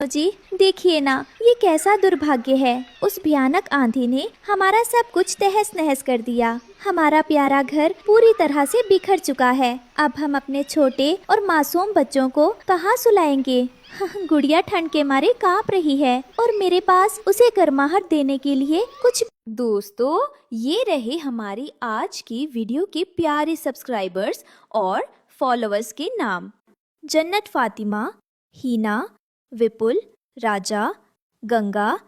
जी देखिए ना, ये कैसा दुर्भाग्य है। उस भयानक आंधी ने हमारा सब कुछ तहस नहस कर दिया। हमारा प्यारा घर पूरी तरह से बिखर चुका है। अब हम अपने छोटे और मासूम बच्चों को कहाँ सुलाएंगे? गुड़िया ठंड के मारे कांप रही है और मेरे पास उसे गर्माहट देने के लिए कुछ। दोस्तों, ये रहे हमारी आज की वीडियो के प्यारे सब्सक्राइबर्स और फॉलोअर्स के नाम। जन्नत फातिमा, हीना, विपुल, राजा, गंगा।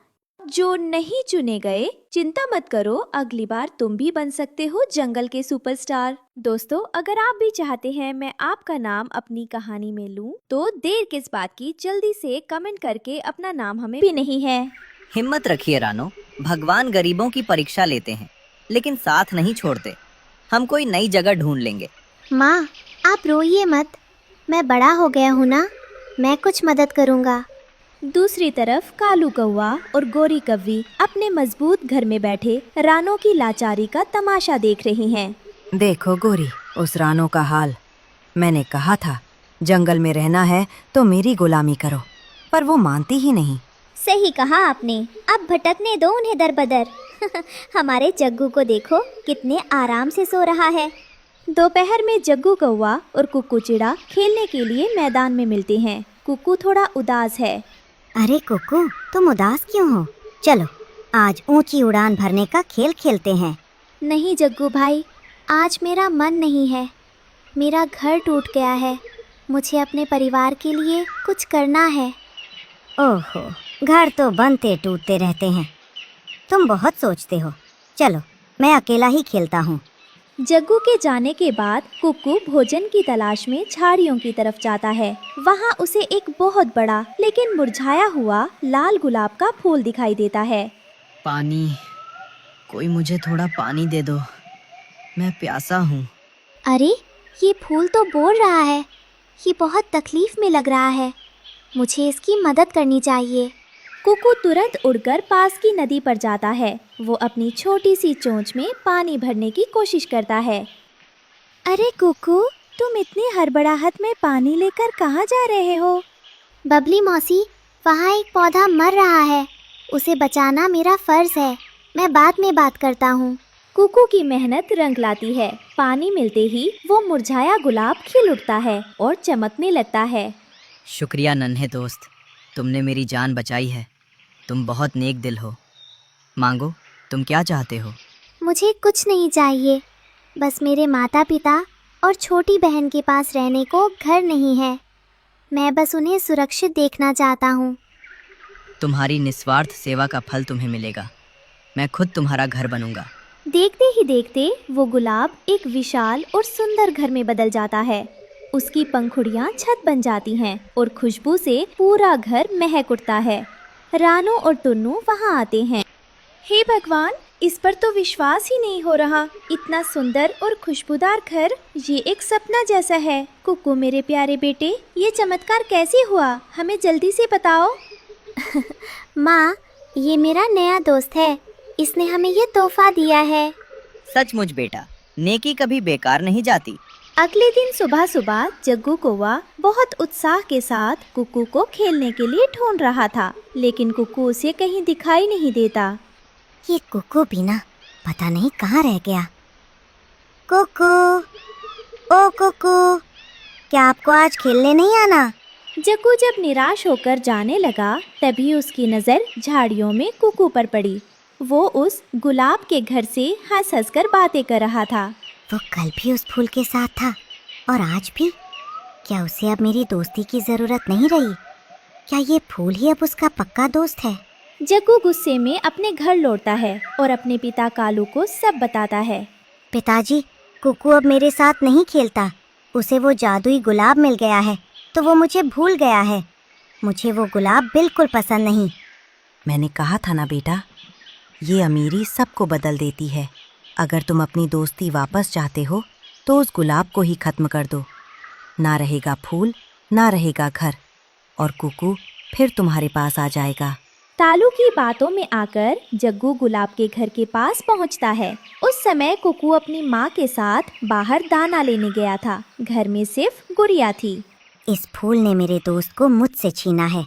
जो नहीं चुने गए, चिंता मत करो, अगली बार तुम भी बन सकते हो जंगल के सुपरस्टार। दोस्तों, अगर आप भी चाहते हैं मैं आपका नाम अपनी कहानी में लूं, तो देर किस बात की, जल्दी से कमेंट करके अपना नाम हमें भी नहीं है। हिम्मत रखिए रानो, भगवान गरीबों की परीक्षा लेते हैं लेकिन साथ नहीं छोड़ते। हम कोई नई जगह ढूंढ लेंगे। माँ, आप रोइए मत, मैं बड़ा हो गया हूँ ना, मैं कुछ मदद करूँगा। दूसरी तरफ कालू कौवा और गोरी कव्वी अपने मजबूत घर में बैठे रानो की लाचारी का तमाशा देख रही हैं। देखो गोरी, उस रानो का हाल। मैंने कहा था जंगल में रहना है तो मेरी गुलामी करो, पर वो मानती ही नहीं। सही कहा आपने, अब भटकने दो उन्हें दर बदर। हमारे जग्गू को देखो, कितने आराम से सो रहा है। दोपहर में जग्गू कौवा और कुक्कू चिड़ा खेलने के लिए मैदान में मिलते हैं। कुक्कू थोड़ा उदास है। अरे कुक्कू, तुम उदास क्यों हो? चलो आज ऊंची उड़ान भरने का खेल खेलते हैं। नहीं जग्गू भाई, आज मेरा मन नहीं है। मेरा घर टूट गया है, मुझे अपने परिवार के लिए कुछ करना है। ओहो, घर तो बनते टूटते रहते हैं। तुम बहुत सोचते हो। चलो मैं अकेला ही खेलता हूँ। जग्गू के जाने के बाद कुक्कू भोजन की तलाश में झाड़ियों की तरफ जाता है। वहाँ उसे एक बहुत बड़ा लेकिन मुरझाया हुआ लाल गुलाब का फूल दिखाई देता है। पानी, कोई मुझे थोड़ा पानी दे दो, मैं प्यासा हूँ। अरे, ये फूल तो बोल रहा है, ये बहुत तकलीफ में लग रहा है, मुझे इसकी मदद करनी चाहिए। कुक्कू तुरंत उड़कर पास की नदी पर जाता है। वो अपनी छोटी सी चोंच में पानी भरने की कोशिश करता है। अरे कुक्कू, तुम इतनी हड़बड़ाहट में पानी लेकर कहाँ जा रहे हो? बबली मौसी, वहाँ एक पौधा मर रहा है, उसे बचाना मेरा फर्ज है, मैं बाद में बात करता हूँ। कुक्कू की मेहनत रंग लाती है। पानी मिलते ही वो मुरझाया गुलाब खिल उठता है और चमकने लगता है। शुक्रिया नन्हे दोस्त, तुमने मेरी जान बचाई है। तुम बहुत नेक दिल हो। मांगो, तुम क्या चाहते हो? मुझे कुछ नहीं चाहिए, बस मेरे माता पिता और छोटी बहन के पास रहने को घर नहीं है। मैं बस उन्हें सुरक्षित देखना चाहता हूँ। तुम्हारी निस्वार्थ सेवा का फल तुम्हें मिलेगा। मैं खुद तुम्हारा घर बनूंगा। देखते ही देखते वो गुलाब एक विशाल और सुंदर घर में बदल जाता है। उसकी पंखुड़ियाँ छत बन जाती हैं और खुशबू से पूरा घर महक उठता है। रानो और टुन्नू वहाँ आते हैं। हे भगवान, इस पर तो विश्वास ही नहीं हो रहा। इतना सुंदर और खुशबूदार घर, ये एक सपना जैसा है। कुक्कू मेरे प्यारे बेटे, ये चमत्कार कैसे हुआ? हमें जल्दी से बताओ। माँ, ये मेरा नया दोस्त है, इसने हमें ये तोहफा दिया है। सचमुच बेटा, नेकी कभी बेकार नहीं जाती। अगले दिन सुबह सुबह जग्गू कौवा बहुत उत्साह के साथ कुक्कू को खेलने के लिए ढूंढ रहा था, लेकिन कुक्कू उसे कहीं दिखाई नहीं देता। ये कुक्कू भी ना, पता नहीं कहाँ रह गया। कुक्कू, ओ कुक्कू, क्या आपको आज खेलने नहीं आना? जग्गू जब निराश होकर जाने लगा, तभी उसकी नज़र झाड़ियों में कुक्कू पर पड़ी। वो उस गुलाब के घर से हंस हंस कर बातें कर रहा था। वो कल भी उस फूल के साथ था और आज भी। क्या उसे अब मेरी दोस्ती की जरूरत नहीं रही? क्या ये फूल ही अब उसका पक्का दोस्त है? जग्गू गुस्से में अपने घर लौटता है और अपने पिता कालू को सब बताता है। पिताजी, कुक्कू अब मेरे साथ नहीं खेलता, उसे वो जादुई गुलाब मिल गया है तो वो मुझे भूल गया है। मुझे वो गुलाब बिल्कुल पसंद नहीं। मैंने कहा था ना बेटा, ये अमीरी सबको बदल देती है। अगर तुम अपनी दोस्ती वापस चाहते हो तो उस गुलाब को ही खत्म कर दो। ना रहेगा फूल, ना रहेगा घर, और कुक्कू फिर तुम्हारे पास आ जाएगा। तालू की बातों में आकर जग्गू गुलाब के घर के पास पहुंचता है। उस समय कुक्कू अपनी माँ के साथ बाहर दाना लेने गया था। घर में सिर्फ गुड़िया थी। इस फूल ने मेरे दोस्त को मुझसे छीना है।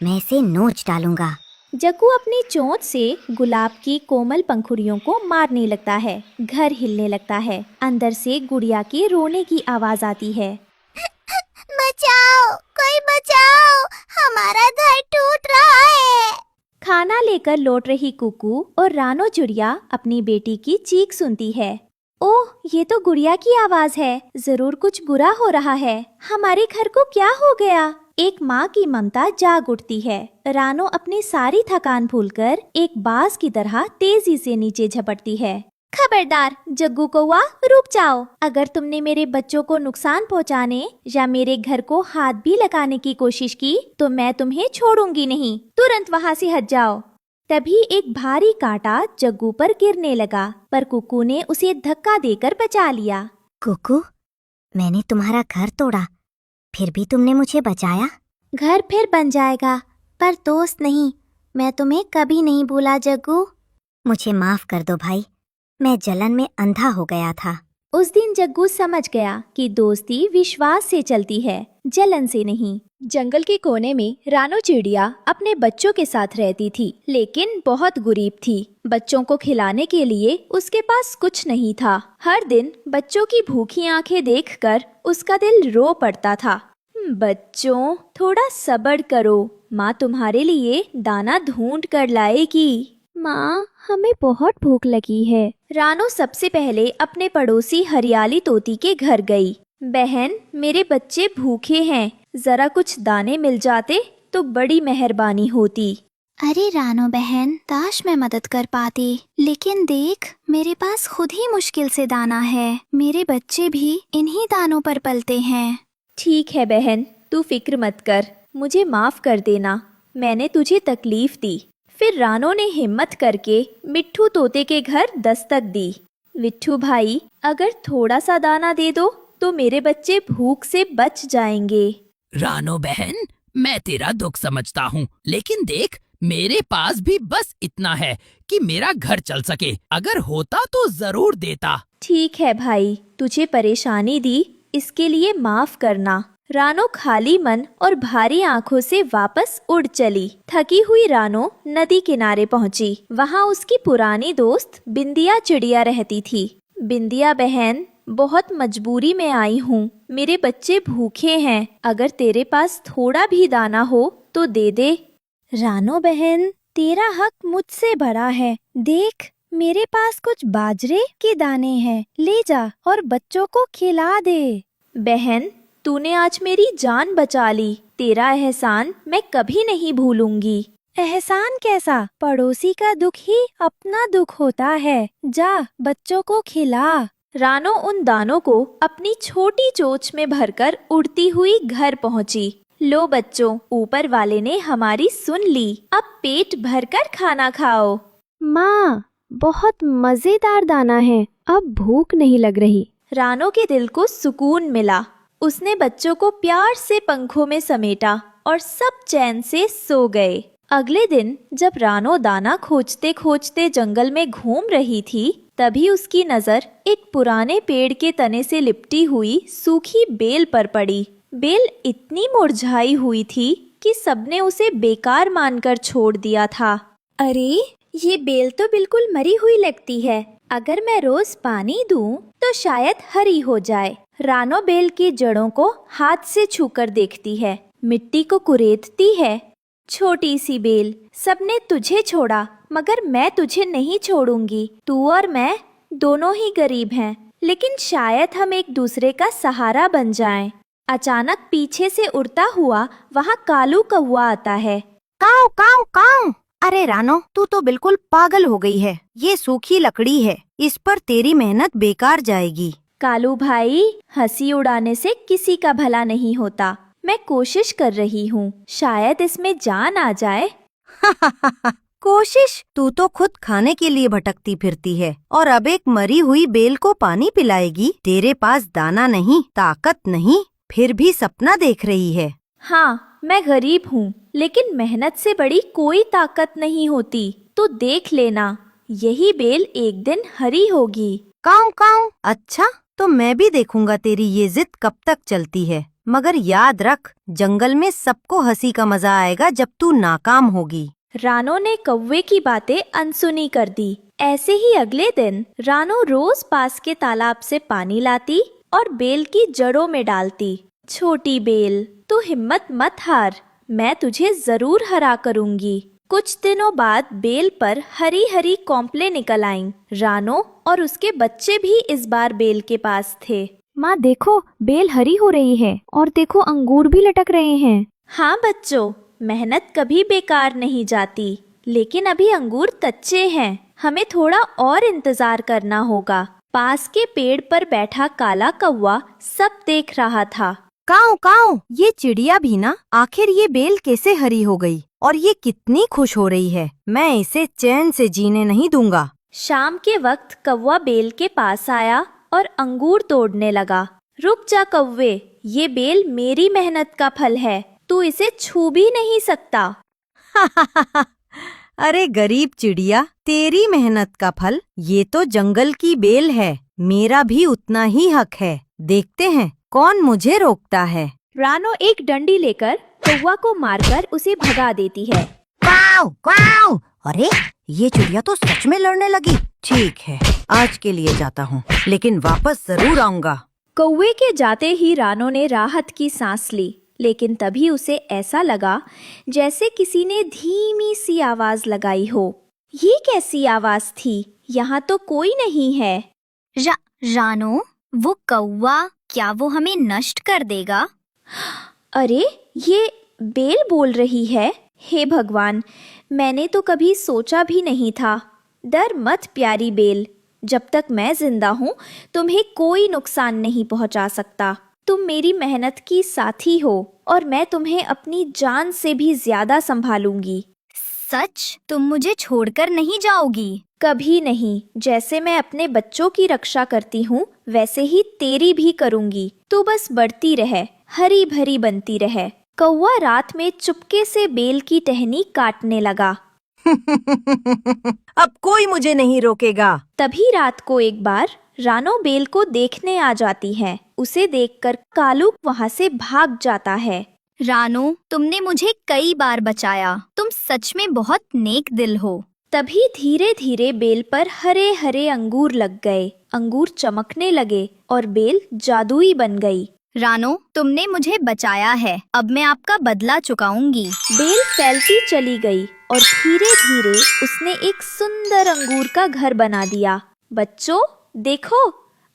मैं इसे नोच डालूंगा। जग्गू अपनी चोंच से गुलाब की कोमल पंखुड़ियों को मारने लगता है। घर हिलने लगता है। अंदर से गुड़िया के रोने की आवाज आती है। बचाओ, कोई बचाओ, हमारा घर टूट रहा है। खाना लेकर लौट रही कुकू और रानो चिड़िया अपनी बेटी की चीख सुनती है। ओह, ये तो गुड़िया की आवाज है। जरूर कुछ बुरा हो रहा है। हमारे घर को क्या हो गया? एक माँ की ममता जाग उठती है। रानो अपनी सारी थकान भूलकर एक बाज की तरह तेजी से नीचे झपटती है। खबरदार जग्गू कौआ, रुक जाओ। अगर तुमने मेरे बच्चों को नुकसान पहुंचाने या मेरे घर को हाथ भी लगाने की कोशिश की तो मैं तुम्हें छोड़ूंगी नहीं। तुरंत वहाँ से हट जाओ। तभी एक भारी कांटा जग्गू पर गिरने लगा, पर कुकू ने उसे धक्का देकर बचा लिया। कुकू, मैंने तुम्हारा घर तोड़ा, फिर भी तुमने मुझे बचाया। घर फिर बन जाएगा, पर दोस्त नहीं। मैं तुम्हें कभी नहीं भूला जग्गू। मुझे माफ कर दो भाई, मैं जलन में अंधा हो गया था। उस दिन जग्गू समझ गया कि दोस्ती विश्वास से चलती है, जलन से नहीं। जंगल के कोने में रानो चिड़िया अपने बच्चों के साथ रहती थी, लेकिन बहुत गरीब थी। बच्चों को खिलाने के लिए उसके पास कुछ नहीं था। हर दिन बच्चों की भूखी आंखें देखकर उसका दिल रो पड़ता था। बच्चों, थोड़ा सब्र करो, माँ तुम्हारे लिए दाना ढूंढ कर लाएगी। माँ, हमें बहुत भूख लगी है। रानो सबसे पहले अपने पड़ोसी हरियाली तोती के घर गई। बहन, मेरे बच्चे भूखे हैं, जरा कुछ दाने मिल जाते तो बड़ी मेहरबानी होती। अरे रानो बहन, काश मैं मदद कर पाती, लेकिन देख, मेरे पास खुद ही मुश्किल से दाना है। मेरे बच्चे भी इन्हीं दानों पर पलते हैं। ठीक है बहन, तू फिक्र मत कर, मुझे माफ कर देना, मैंने तुझे तकलीफ दी। फिर रानो ने हिम्मत करके मिट्ठू तोते के घर दस्तक दी। मिट्ठू भाई, अगर थोड़ा सा दाना दे दो तो मेरे बच्चे भूख से बच जाएंगे। रानो बहन, मैं तेरा दुख समझता हूँ, लेकिन देख, मेरे पास भी बस इतना है कि मेरा घर चल सके। अगर होता तो जरूर देता। ठीक है भाई, तुझे परेशानी दी, इसके लिए माफ करना। रानो खाली मन और भारी आंखों से वापस उड़ चली। थकी हुई रानो नदी किनारे पहुंची। वहां उसकी पुरानी दोस्त बिंदिया चिड़िया रहती थी। बिंदिया बहन, बहुत मजबूरी में आई हूँ, मेरे बच्चे भूखे हैं, अगर तेरे पास थोड़ा भी दाना हो तो दे दे। रानो बहन, तेरा हक मुझसे बड़ा है। देख, मेरे पास कुछ बाजरे के दाने हैं, ले जा और बच्चों को खिला दे। बहन, तूने आज मेरी जान बचा ली, तेरा एहसान मैं कभी नहीं भूलूंगी। एहसान कैसा? पड़ोसी का दुख ही अपना दुख होता है। जा, बच्चों को खिला। रानो उन दानों को अपनी छोटी चोंच में भरकर उड़ती हुई घर पहुंची। लो बच्चों, ऊपर वाले ने हमारी सुन ली, अब पेट भरकर खाना खाओ। माँ, बहुत मजेदार दाना है, अब भूख नहीं लग रही। रानो के दिल को सुकून मिला। उसने बच्चों को प्यार से पंखों में समेटा और सब चैन से सो गए। अगले दिन जब रानो दाना खोजते खोजते जंगल में घूम रही थी, तभी उसकी नजर एक पुराने पेड़ के तने से लिपटी हुई सूखी बेल पर पड़ी। बेल इतनी मुरझाई हुई थी कि सबने उसे बेकार मानकर छोड़ दिया था। अरे, ये बेल तो बिल्कुल मरी हुई लगती है, अगर मैं रोज पानी दूं तो शायद हरी हो जाए। रानो बेल की जड़ों को हाथ से छूकर देखती है, मिट्टी को कुरेदती है। छोटी सी बेल, सबने तुझे छोड़ा, मगर मैं तुझे नहीं छोड़ूंगी। तू और मैं दोनों ही गरीब हैं, लेकिन शायद हम एक दूसरे का सहारा बन जाएं। अचानक पीछे से उड़ता हुआ वहाँ कालू कौवा आता है। काऊ काऊ काऊ। अरे रानो, तू तो बिल्कुल पागल हो गई है। ये सूखी लकड़ी है, इस पर तेरी मेहनत बेकार जाएगी। कालू भाई, हंसी उड़ाने से किसी का भला नहीं होता। मैं कोशिश कर रही हूँ, शायद इसमें जान आ जाए। कोशिश? तू तो खुद खाने के लिए भटकती फिरती है और अब एक मरी हुई बेल को पानी पिलाएगी। तेरे पास दाना नहीं, ताकत नहीं, फिर भी सपना देख रही है। हाँ, मैं गरीब हूँ, लेकिन मेहनत से बड़ी कोई ताकत नहीं होती। तो देख लेना, यही बेल एक दिन हरी होगी। काऊ काऊ। अच्छा, तो मैं भी देखूंगा तेरी ये जिद कब तक चलती है। मगर याद रख, जंगल में सबको हंसी का मजा आएगा जब तू नाकाम होगी। रानो ने कौवे की बातें अनसुनी कर दी। ऐसे ही अगले दिन रानो रोज पास के तालाब से पानी लाती और बेल की जड़ों में डालती। छोटी बेल, तू हिम्मत मत हार, मैं तुझे जरूर हरा करूंगी। कुछ दिनों बाद बेल पर हरी हरी कॉम्पले निकल आईं। रानो और उसके बच्चे भी इस बार बेल के पास थे। माँ देखो, बेल हरी हो रही है और देखो अंगूर भी लटक रहे हैं। हाँ बच्चों, मेहनत कभी बेकार नहीं जाती, लेकिन अभी अंगूर कच्चे हैं, हमें थोड़ा और इंतजार करना होगा। पास के पेड़ पर बैठा काला कौवा सब देख रहा था। काऊ काऊ, ये चिड़िया भी ना, आखिर ये बेल कैसे हरी हो गई और ये कितनी खुश हो रही है। मैं इसे चैन से जीने नहीं दूंगा। शाम के वक्त कौवा बेल के पास आया और अंगूर तोड़ने लगा। रुक जा कौवे, ये बेल मेरी मेहनत का फल है, तू इसे छू भी नहीं सकता। अरे गरीब चिड़िया, तेरी मेहनत का फल? ये तो जंगल की बेल है, मेरा भी उतना ही हक है। देखते हैं कौन मुझे रोकता है। रानो एक डंडी लेकर कौवा को मारकर उसे भगा देती है। काऊ काऊ, अरे ये चिड़िया तो सच में लड़ने लगी। ठीक है, आज के लिए जाता हूँ, लेकिन वापस जरूर आऊंगा। कौवे के जाते ही रानो ने राहत की सांस ली, लेकिन तभी उसे ऐसा लगा जैसे किसी ने धीमी सी आवाज लगाई हो। ये कैसी आवाज थी? यहाँ तो कोई नहीं है। रानो, वो कौवा, क्या वो हमें नष्ट कर देगा? अरे ये बेल बोल रही है। हे भगवान, मैंने तो कभी सोचा भी नहीं था। डर मत प्यारी बेल, जब तक मैं जिंदा हूँ तुम्हें कोई नुकसान नहीं पहुँचा सकता। तुम मेरी मेहनत की साथी हो और मैं तुम्हें अपनी जान से भी ज्यादा संभालूंगी। सच? तुम मुझे छोड़कर नहीं जाओगी? कभी नहीं। जैसे मैं अपने बच्चों की रक्षा करती हूँ वैसे ही तेरी भी करूंगी। तू बस बढ़ती रहे, हरी भरी बनती रहे। कौवा रात में चुपके से बेल की टहनी काटने लगा। अब कोई मुझे नहीं रोकेगा। तभी रात को एक बार रानो बेल को देखने आ जाती है। उसे देखकर कालू वहाँ से भाग जाता है। रानो, तुमने मुझे कई बार बचाया, तुम सच में बहुत नेक दिल हो। तभी धीरे धीरे बेल पर हरे हरे अंगूर लग गए। अंगूर चमकने लगे और बेल जादुई बन गई। रानो, तुमने मुझे बचाया है, अब मैं आपका बदला चुकाऊंगी। बेल फैलती चली गई और धीरे धीरे उसने एक सुंदर अंगूर का घर बना दिया। बच्चों देखो,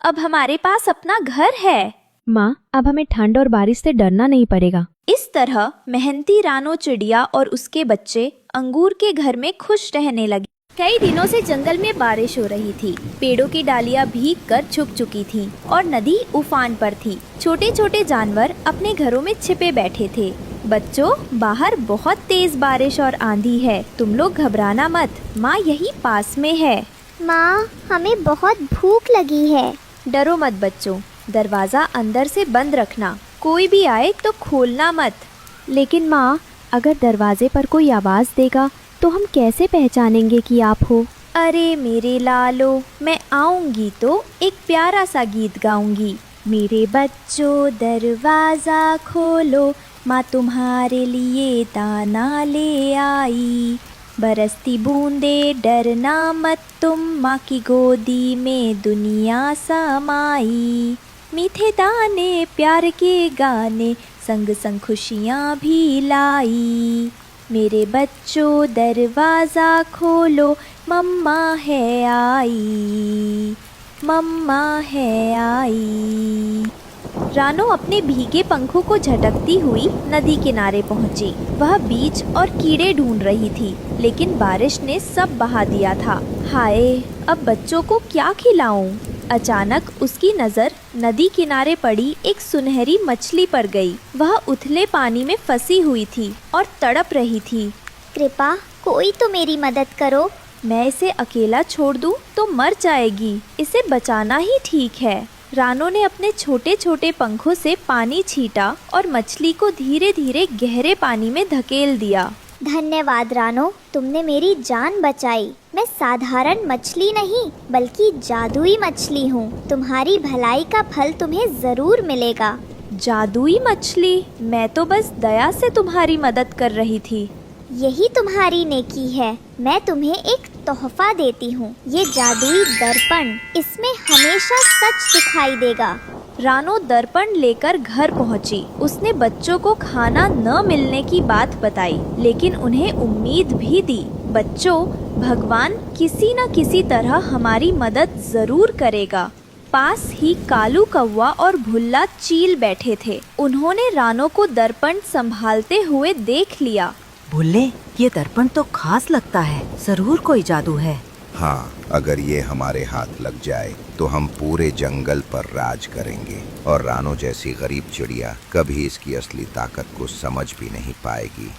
अब हमारे पास अपना घर है। माँ, अब हमें ठंड और बारिश से डरना नहीं पड़ेगा। इस तरह मेहनती रानो चिड़िया और उसके बच्चे अंगूर के घर में खुश रहने लगे। कई दिनों से जंगल में बारिश हो रही थी। पेड़ों की डालियां भीग कर झुक चुकी थीं और नदी उफान पर थी। छोटे छोटे जानवर अपने घरों में छिपे बैठे थे। बच्चों, बाहर बहुत तेज बारिश और आंधी है, तुम लोग घबराना मत, माँ यही पास में है। माँ, हमें बहुत भूख लगी है। डरो मत बच्चों, दरवाजा अंदर से बंद रखना, कोई भी आए तो खोलना मत। लेकिन माँ, अगर दरवाजे पर कोई आवाज देगा तो हम कैसे पहचानेंगे कि आप हो? अरे मेरे लालो, मैं आऊंगी तो एक प्यारा सा गीत गाऊंगी। मेरे बच्चों दरवाजा खोलो, माँ तुम्हारे लिए दाना ले आई। बरसती बूंदे डरना मत तुम, माँ की गोदी में दुनिया समाई। मीठे दाने प्यार के गाने, संग संग खुशियाँ भी लाई। मेरे बच्चों दरवाज़ा खोलो, मम्मा है आई, मम्मा है आई। रानो अपने भीगे पंखों को झटकती हुई नदी किनारे पहुंची। वह बीज और कीड़े ढूंढ रही थी, लेकिन बारिश ने सब बहा दिया था। हाय, अब बच्चों को क्या खिलाऊं? अचानक उसकी नज़र नदी किनारे पड़ी एक सुनहरी मछली पर गई। वह उथले पानी में फंसी हुई थी और तड़प रही थी। कृपा, कोई तो मेरी मदद करो। मैं इसे अकेला छोड़ दूं तो मर जाएगी, इसे बचाना ही ठीक है। रानो ने अपने छोटे छोटे पंखों से पानी छींटा और मछली को धीरे धीरे गहरे पानी में धकेल दिया। धन्यवाद रानो, तुमने मेरी जान बचाई। मैं साधारण मछली नहीं बल्कि जादुई मछली हूँ। तुम्हारी भलाई का फल तुम्हें जरूर मिलेगा। जादुई मछली? मैं तो बस दया से तुम्हारी मदद कर रही थी। यही तुम्हारी नेकी है। मैं तुम्हें एक तोहफा देती हूँ, ये जादुई दर्पण। इसमें हमेशा सच दिखाई देगा। रानो दर्पण लेकर घर पहुंची। उसने बच्चों को खाना न मिलने की बात बताई, लेकिन उन्हें उम्मीद भी दी। बच्चों, भगवान किसी न किसी तरह हमारी मदद जरूर करेगा। पास ही कालू कौवा और भुल्ला चील बैठे थे। उन्होंने रानो को दर्पण संभालते हुए देख लिया। भुल्ले, ये दर्पण तो खास लगता है, जरूर कोई जादू है। हाँ, अगर ये हमारे हाथ लग जाए तो हम पूरे जंगल पर राज करेंगे और रानो जैसी गरीब चिड़िया कभी इसकी असली ताकत को समझ भी नहीं पाएगी।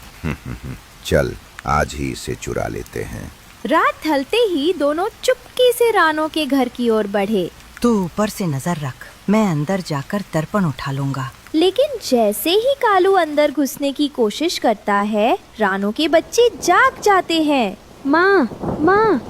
चल, आज ही इसे चुरा लेते हैं। रात ढलते ही दोनों चुपके से रानो के घर की ओर बढ़े। तू ऊपर से नजर रख, मैं अंदर जाकर दर्पण उठा लूंगा। लेकिन जैसे ही कालू अंदर घुसने की कोशिश करता है, रानो के बच्चे जाग जाते हैं। माँ,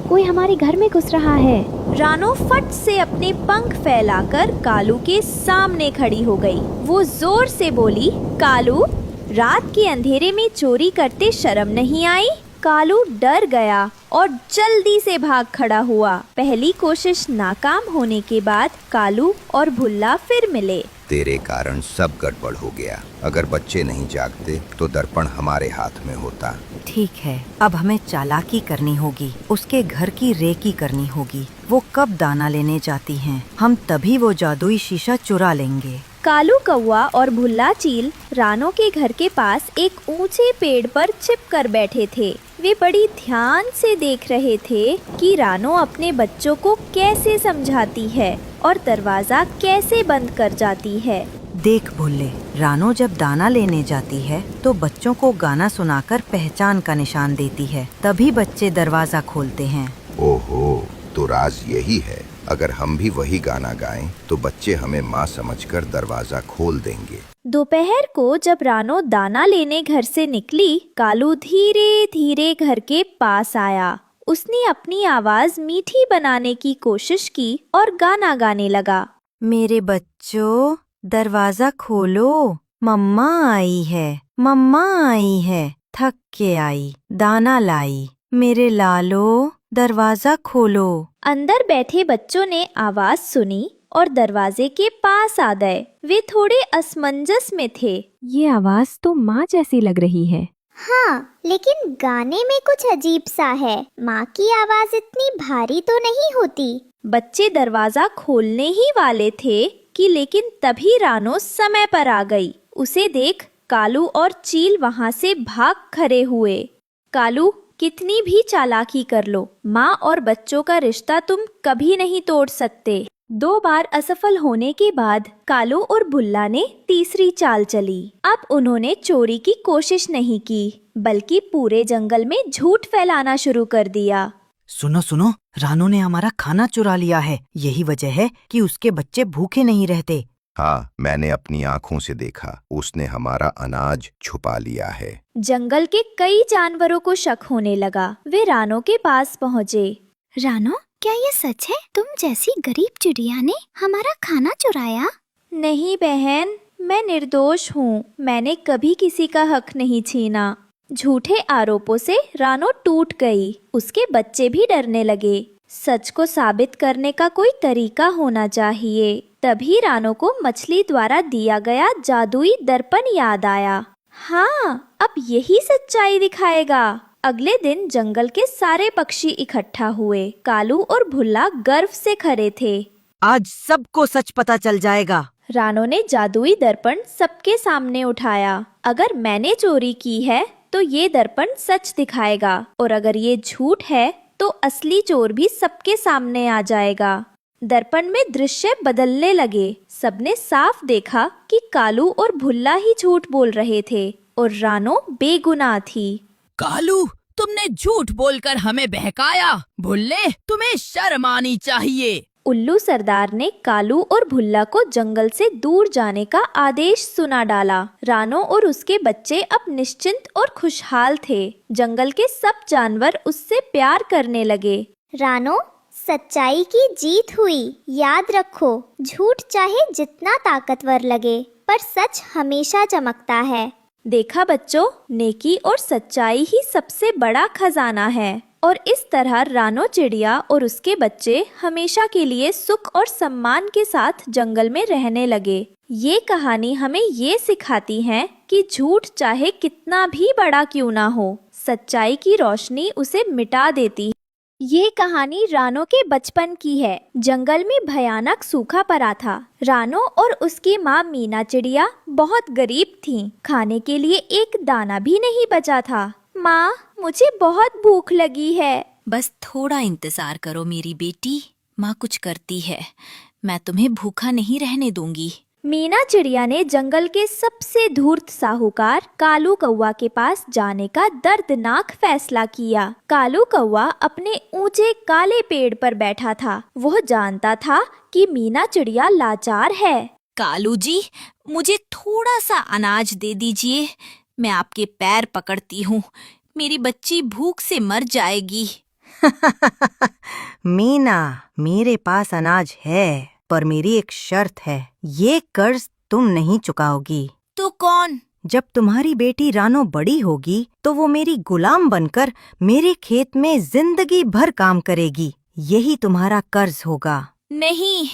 कोई हमारे घर में घुस रहा है। रानो फट से अपने पंख फैलाकर कालू के सामने खड़ी हो गई। वो जोर से बोली, कालू, रात के अंधेरे में चोरी करते शर्म नहीं आई? कालू डर गया और जल्दी से भाग खड़ा हुआ। पहली कोशिश नाकाम होने के बाद कालू और भुल्ला फिर मिले। तेरे कारण सब गड़बड़ हो गया। अगर बच्चे नहीं जागते तो दर्पण हमारे हाथ में होता। ठीक है, अब हमें चालाकी करनी होगी, उसके घर की रेकी करनी होगी। वो कब दाना लेने जाती हैं, हम तभी वो जादुई शीशा चुरा लेंगे। कालू कौवा और भुल्ला चील रानो के घर के पास एक ऊंचे पेड़ पर छिपकर बैठे थे। वे बड़ी ध्यान से देख रहे थे कि रानो अपने बच्चों को कैसे समझाती है और दरवाजा कैसे बंद कर जाती है। देख भुल्ले, रानो जब दाना लेने जाती है तो बच्चों को गाना सुनाकर पहचान का निशान देती है, तभी बच्चे दरवाजा खोलते हैं। ओहो, तो राज यही है। अगर हम भी वही गाना गाएं तो बच्चे हमें माँ समझकर दरवाजा खोल देंगे। दोपहर को जब रानो दाना लेने घर से निकली, कालू धीरे धीरे घर के पास आया। उसने अपनी आवाज मीठी बनाने की कोशिश की और गाना गाने लगा। मेरे बच्चों, दरवाजा खोलो, मम्मा आई है, मम्मा आई है, थक के आई, दाना लाई, मेरे लालो, दरवाजा खोलो। अंदर बैठे बच्चों ने आवाज सुनी और दरवाजे के पास आ गए। वे थोड़े असमंजस में थे। ये आवाज तो माँ जैसी लग रही है। हाँ, लेकिन गाने में कुछ अजीब सा है। माँ की आवाज इतनी भारी तो नहीं होती। बच्चे दरवाजा खोलने ही वाले थे कि लेकिन तभी रानो समय पर आ गई। उसे देख कालू और चील वहाँ से भाग खड़े हुए। कालू, कितनी भी चालाकी कर लो, माँ और बच्चों का रिश्ता तुम कभी नहीं तोड़ सकते। 2 बार असफल होने के बाद कालू और भुल्ला ने तीसरी चाल चली। अब उन्होंने चोरी की कोशिश नहीं की, बल्कि पूरे जंगल में झूठ फैलाना शुरू कर दिया। सुनो सुनो, रानो ने हमारा खाना चुरा लिया है। यही वजह है कि उसके बच्चे भूखे नहीं रहते। हाँ, मैंने अपनी आँखों से देखा। उसने हमारा अनाज छुपा लिया है। जंगल के कई जानवरों को शक होने लगा। वे रानो के पास पहुँचे। रानो, क्या ये सच है? तुम जैसी गरीब चिड़िया ने हमारा खाना चुराया? नहीं बहन, मैं निर्दोष हूँ। मैंने कभी किसी का हक नहीं छीना। झूठे आरोपों से रानो टूट गई। उसके बच्चे भी डरने लगे। सच को साबित करने का कोई तरीका होना चाहिए। तभी रानो को मछली द्वारा दिया गया जादुई दर्पण याद आया। हाँ, अब यही सच्चाई दिखाएगा। अगले दिन जंगल के सारे पक्षी इकट्ठा हुए। कालू और भुल्ला गर्व से खड़े थे। आज सबको सच पता चल जाएगा। रानो ने जादुई दर्पण सबके सामने उठाया। अगर मैंने चोरी की है तो ये दर्पण सच दिखाएगा, और अगर ये झूठ है तो असली चोर भी सबके सामने आ जाएगा। दर्पण में दृश्य बदलने लगे। सबने साफ देखा कि कालू और भुल्ला ही झूठ बोल रहे थे और रानो बेगुनाह थी। कालू, तुमने झूठ बोलकर हमें बहकाया। भुल्ले, तुम्हें शर्म आनी चाहिए। उल्लू सरदार ने कालू और भुल्ला को जंगल से दूर जाने का आदेश सुना डाला। रानो और उसके बच्चे अब निश्चिंत और खुशहाल थे। जंगल के सब जानवर उससे प्यार करने लगे। रानो, सच्चाई की जीत हुई। याद रखो, झूठ चाहे जितना ताकतवर लगे, पर सच हमेशा चमकता है। देखा बच्चों, नेकी और सच्चाई ही सबसे बड़ा खजाना है। और इस तरह रानो चिड़िया और उसके बच्चे हमेशा के लिए सुख और सम्मान के साथ जंगल में रहने लगे। ये कहानी हमें ये सिखाती है कि झूठ चाहे कितना भी बड़ा क्यों ना हो, सच्चाई की रोशनी उसे मिटा देती है। ये कहानी रानो के बचपन की है। जंगल में भयानक सूखा पड़ा था। रानो और उसकी माँ मीना चिड़िया बहुत गरीब थीं। खाने के लिए एक दाना भी नहीं बचा था। माँ, मुझे बहुत भूख लगी है। बस थोड़ा इंतजार करो मेरी बेटी, माँ कुछ करती है। मैं तुम्हें भूखा नहीं रहने दूंगी। मीना चिड़िया ने जंगल के सबसे धूर्त साहूकार कालू कौवा के पास जाने का दर्दनाक फैसला किया। कालू कौवा अपने ऊंचे काले पेड़ पर बैठा था। वह जानता था कि मीना चिड़िया लाचार है। कालू जी, मुझे थोड़ा सा अनाज दे दीजिए। मैं आपके पैर पकड़ती हूँ, मेरी बच्ची भूख से मर जाएगी। मीना, मेरे पास अनाज है, पर मेरी एक शर्त है। ये कर्ज तुम नहीं चुकाओगी। तो कौन? जब तुम्हारी बेटी रानो बड़ी होगी तो वो मेरी गुलाम बनकर मेरे खेत में जिंदगी भर काम करेगी। यही तुम्हारा कर्ज होगा। नहीं,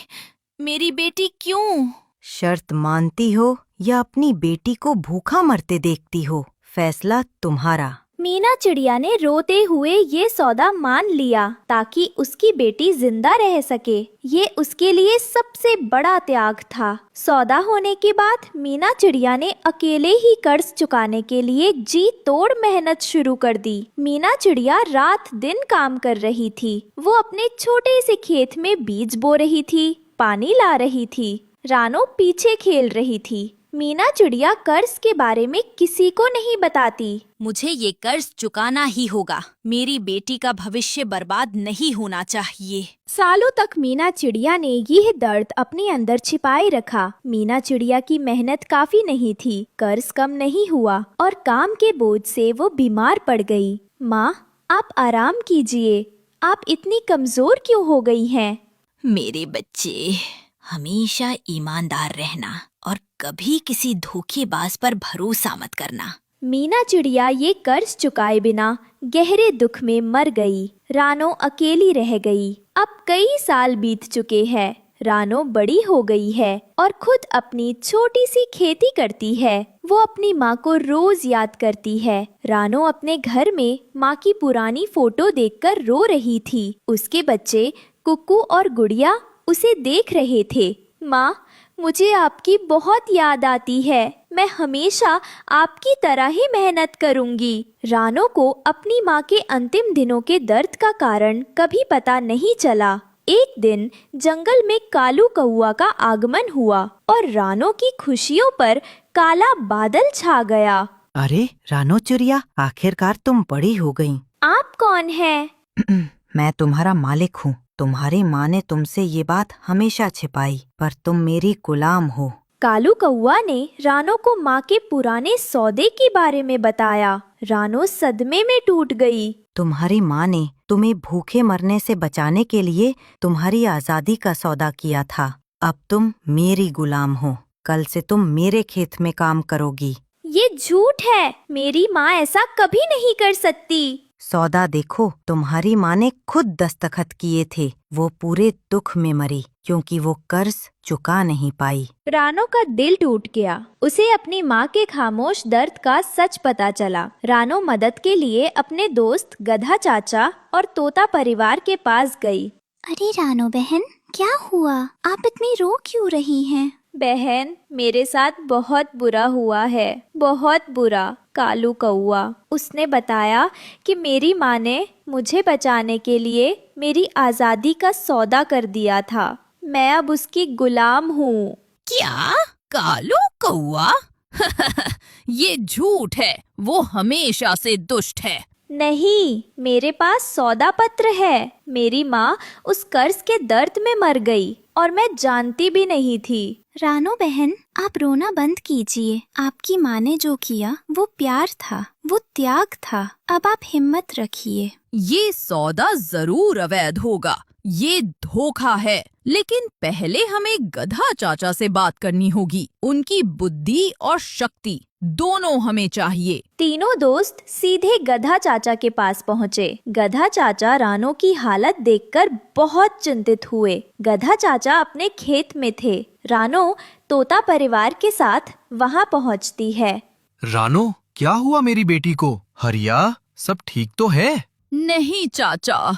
मेरी बेटी क्यों? शर्त मानती हो या अपनी बेटी को भूखा मरते देखती हो, फैसला तुम्हारा। मीना चिड़िया ने रोते हुए ये सौदा मान लिया ताकि उसकी बेटी जिंदा रह सके। ये उसके लिए सबसे बड़ा त्याग था। सौदा होने के बाद मीना चिड़िया ने अकेले ही कर्ज चुकाने के लिए जी तोड़ मेहनत शुरू कर दी। मीना चिड़िया रात दिन काम कर रही थी। वो अपने छोटे से खेत में बीज बो रही थी, पानी ला रही थी। रानो पीछे खेल रही थी। मीना चिड़िया कर्ज के बारे में किसी को नहीं बताती। मुझे ये कर्ज चुकाना ही होगा। मेरी बेटी का भविष्य बर्बाद नहीं होना चाहिए। सालों तक मीना चिड़िया ने यह दर्द अपने अंदर छिपाए रखा। मीना चिड़िया की मेहनत काफी नहीं थी, कर्ज कम नहीं हुआ और काम के बोझ से वो बीमार पड़ गई। माँ, आप आराम कीजिए। आप इतनी कमजोर क्यों हो गई हैं? मेरे बच्चे, हमेशा ईमानदार रहना और कभी किसी धोखेबाज पर भरोसा मत करना। मीना चिड़िया ये कर्ज चुकाए बिना गहरे दुख में मर गई। रानो अकेली रह गई। अब कई साल बीत चुके हैं। रानो बड़ी हो गई है और खुद अपनी छोटी सी खेती करती है। वो अपनी माँ को रोज याद करती है। रानो अपने घर में माँ की पुरानी फोटो देखकर रो रही थी। उसके बच्चे कुक्कू और गुड़िया उसे देख रहे थे। माँ, मुझे आपकी बहुत याद आती है। मैं हमेशा आपकी तरह ही मेहनत करूंगी। रानो को अपनी माँ के अंतिम दिनों के दर्द का कारण कभी पता नहीं चला। एक दिन जंगल में कालू कौवा का आगमन हुआ और रानो की खुशियों पर काला बादल छा गया। अरे रानो चिड़िया, आखिरकार तुम बड़ी हो गई। आप कौन हैं? मैं तुम्हारा मालिक हूँ। तुम्हारी माँ ने तुमसे ये बात हमेशा छिपाई, पर तुम मेरी गुलाम हो। कालू कौवा ने रानो को माँ के पुराने सौदे के बारे में बताया। रानो सदमे में टूट गई। तुम्हारी माँ ने तुम्हें भूखे मरने से बचाने के लिए तुम्हारी आजादी का सौदा किया था। अब तुम मेरी गुलाम हो। कल से तुम मेरे खेत में काम करोगी। ये झूठ है। मेरी माँ ऐसा कभी नहीं कर सकती। सौदा देखो, तुम्हारी माँ ने खुद दस्तखत किए थे। वो पूरे दुख में मरी क्योंकि वो कर्ज चुका नहीं पाई। रानो का दिल टूट गया। उसे अपनी माँ के खामोश दर्द का सच पता चला। रानो मदद के लिए अपने दोस्त गधा चाचा और तोता परिवार के पास गई। अरे रानो बहन, क्या हुआ? आप इतनी रो क्यों रही हैं? बहन, मेरे साथ बहुत बुरा हुआ है, बहुत बुरा। कालू कौवा, उसने बताया कि मेरी माँ ने मुझे बचाने के लिए मेरी आज़ादी का सौदा कर दिया था। मैं अब उसकी गुलाम हूँ। क्या? कालू कौवा? ये झूठ है। वो हमेशा से दुष्ट है। नहीं, मेरे पास सौदा पत्र है। मेरी माँ उस कर्ज के दर्द में मर गई और मैं जानती भी नहीं थी। रानो बहन, आप रोना बंद कीजिए। आपकी माँ ने जो किया वो प्यार था, वो त्याग था। अब आप हिम्मत रखिए। ये सौदा जरूर अवैध होगा। ये धोखा है। लेकिन पहले हमें गधा चाचा से बात करनी होगी। उनकी बुद्धि और शक्ति दोनों हमें चाहिए। तीनों दोस्त सीधे गधा चाचा के पास पहुँचे। गधा चाचा रानो की हालत देखकर बहुत चिंतित हुए। गधा चाचा अपने खेत में थे। रानो तोता परिवार के साथ वहाँ पहुँचती है। रानो, क्या हुआ मेरी बेटी को? हरिया, सब ठीक तो है? नहीं चाचा,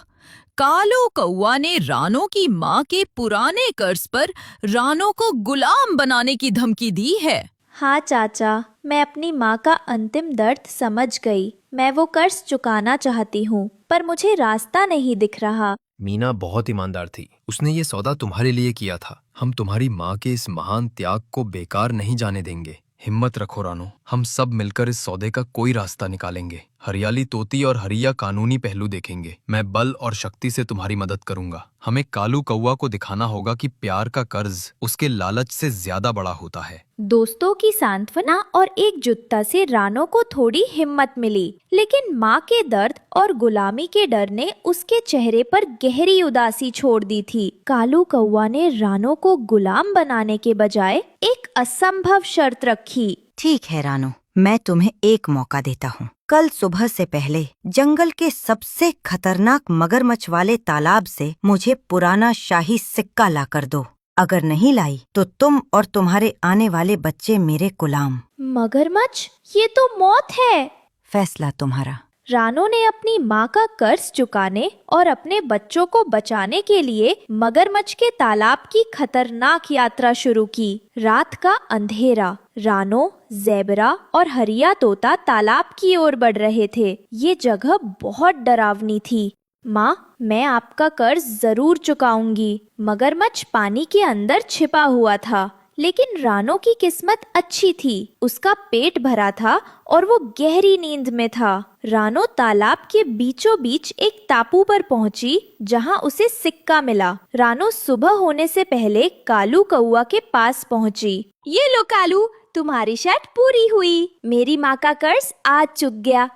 कालू कौवा ने रानो की माँ के पुराने कर्ज पर रानो को गुलाम बनाने की धमकी दी है। हाँ चाचा, मैं अपनी माँ का अंतिम दर्द समझ गई। मैं वो कर्ज चुकाना चाहती हूँ, पर मुझे रास्ता नहीं दिख रहा। मीना बहुत ईमानदार थी। उसने ये सौदा तुम्हारे लिए किया था। हम तुम्हारी माँ के इस महान त्याग को बेकार नहीं जाने देंगे। हिम्मत रखो रानो, हम सब मिलकर इस सौदे का कोई रास्ता निकालेंगे। हरियाली तोती और हरिया कानूनी पहलू देखेंगे। मैं बल और शक्ति से तुम्हारी मदद करूंगा। हमें कालू कौवा को दिखाना होगा कि प्यार का कर्ज उसके लालच से ज्यादा बड़ा होता है। दोस्तों की सांत्वना और एकजुटता से रानो को थोड़ी हिम्मत मिली, लेकिन माँ के दर्द और गुलामी के डर ने उसके चेहरे पर गहरी उदासी छोड़ दी थी। कालू कौवा ने रानो को गुलाम बनाने के बजाय एक असंभव शर्त रखी। ठीक है रानो, मैं तुम्हें एक मौका देता हूँ। कल सुबह से पहले जंगल के सबसे खतरनाक मगरमच्छ वाले तालाब से मुझे पुराना शाही सिक्का ला कर दो। अगर नहीं लाई तो तुम और तुम्हारे आने वाले बच्चे मेरे गुलाम। मगरमच्छ? ये तो मौत है। फैसला तुम्हारा। रानो ने अपनी माँ का कर्ज चुकाने और अपने बच्चों को बचाने के लिए मगरमच्छ के तालाब की खतरनाक यात्रा शुरू की। रात का अंधेरा, रानो, ज़ेबरा और हरिया तोता तालाब की ओर बढ़ रहे थे। ये जगह बहुत डरावनी थी। माँ, मैं आपका कर्ज जरूर चुकाऊंगी। मगरमच्छ पानी के अंदर छिपा हुआ था, लेकिन रानो की किस्मत अच्छी थी। उसका पेट भरा था और वो गहरी नींद में था। रानो तालाब के बीचों बीच एक टापू पर पहुंची, जहां उसे सिक्का मिला। रानो सुबह होने से पहले कालू कौवा के पास पहुंची। ये लो कालू, तुम्हारी शर्त पूरी हुई। मेरी माँ का कर्ज आज चुक गया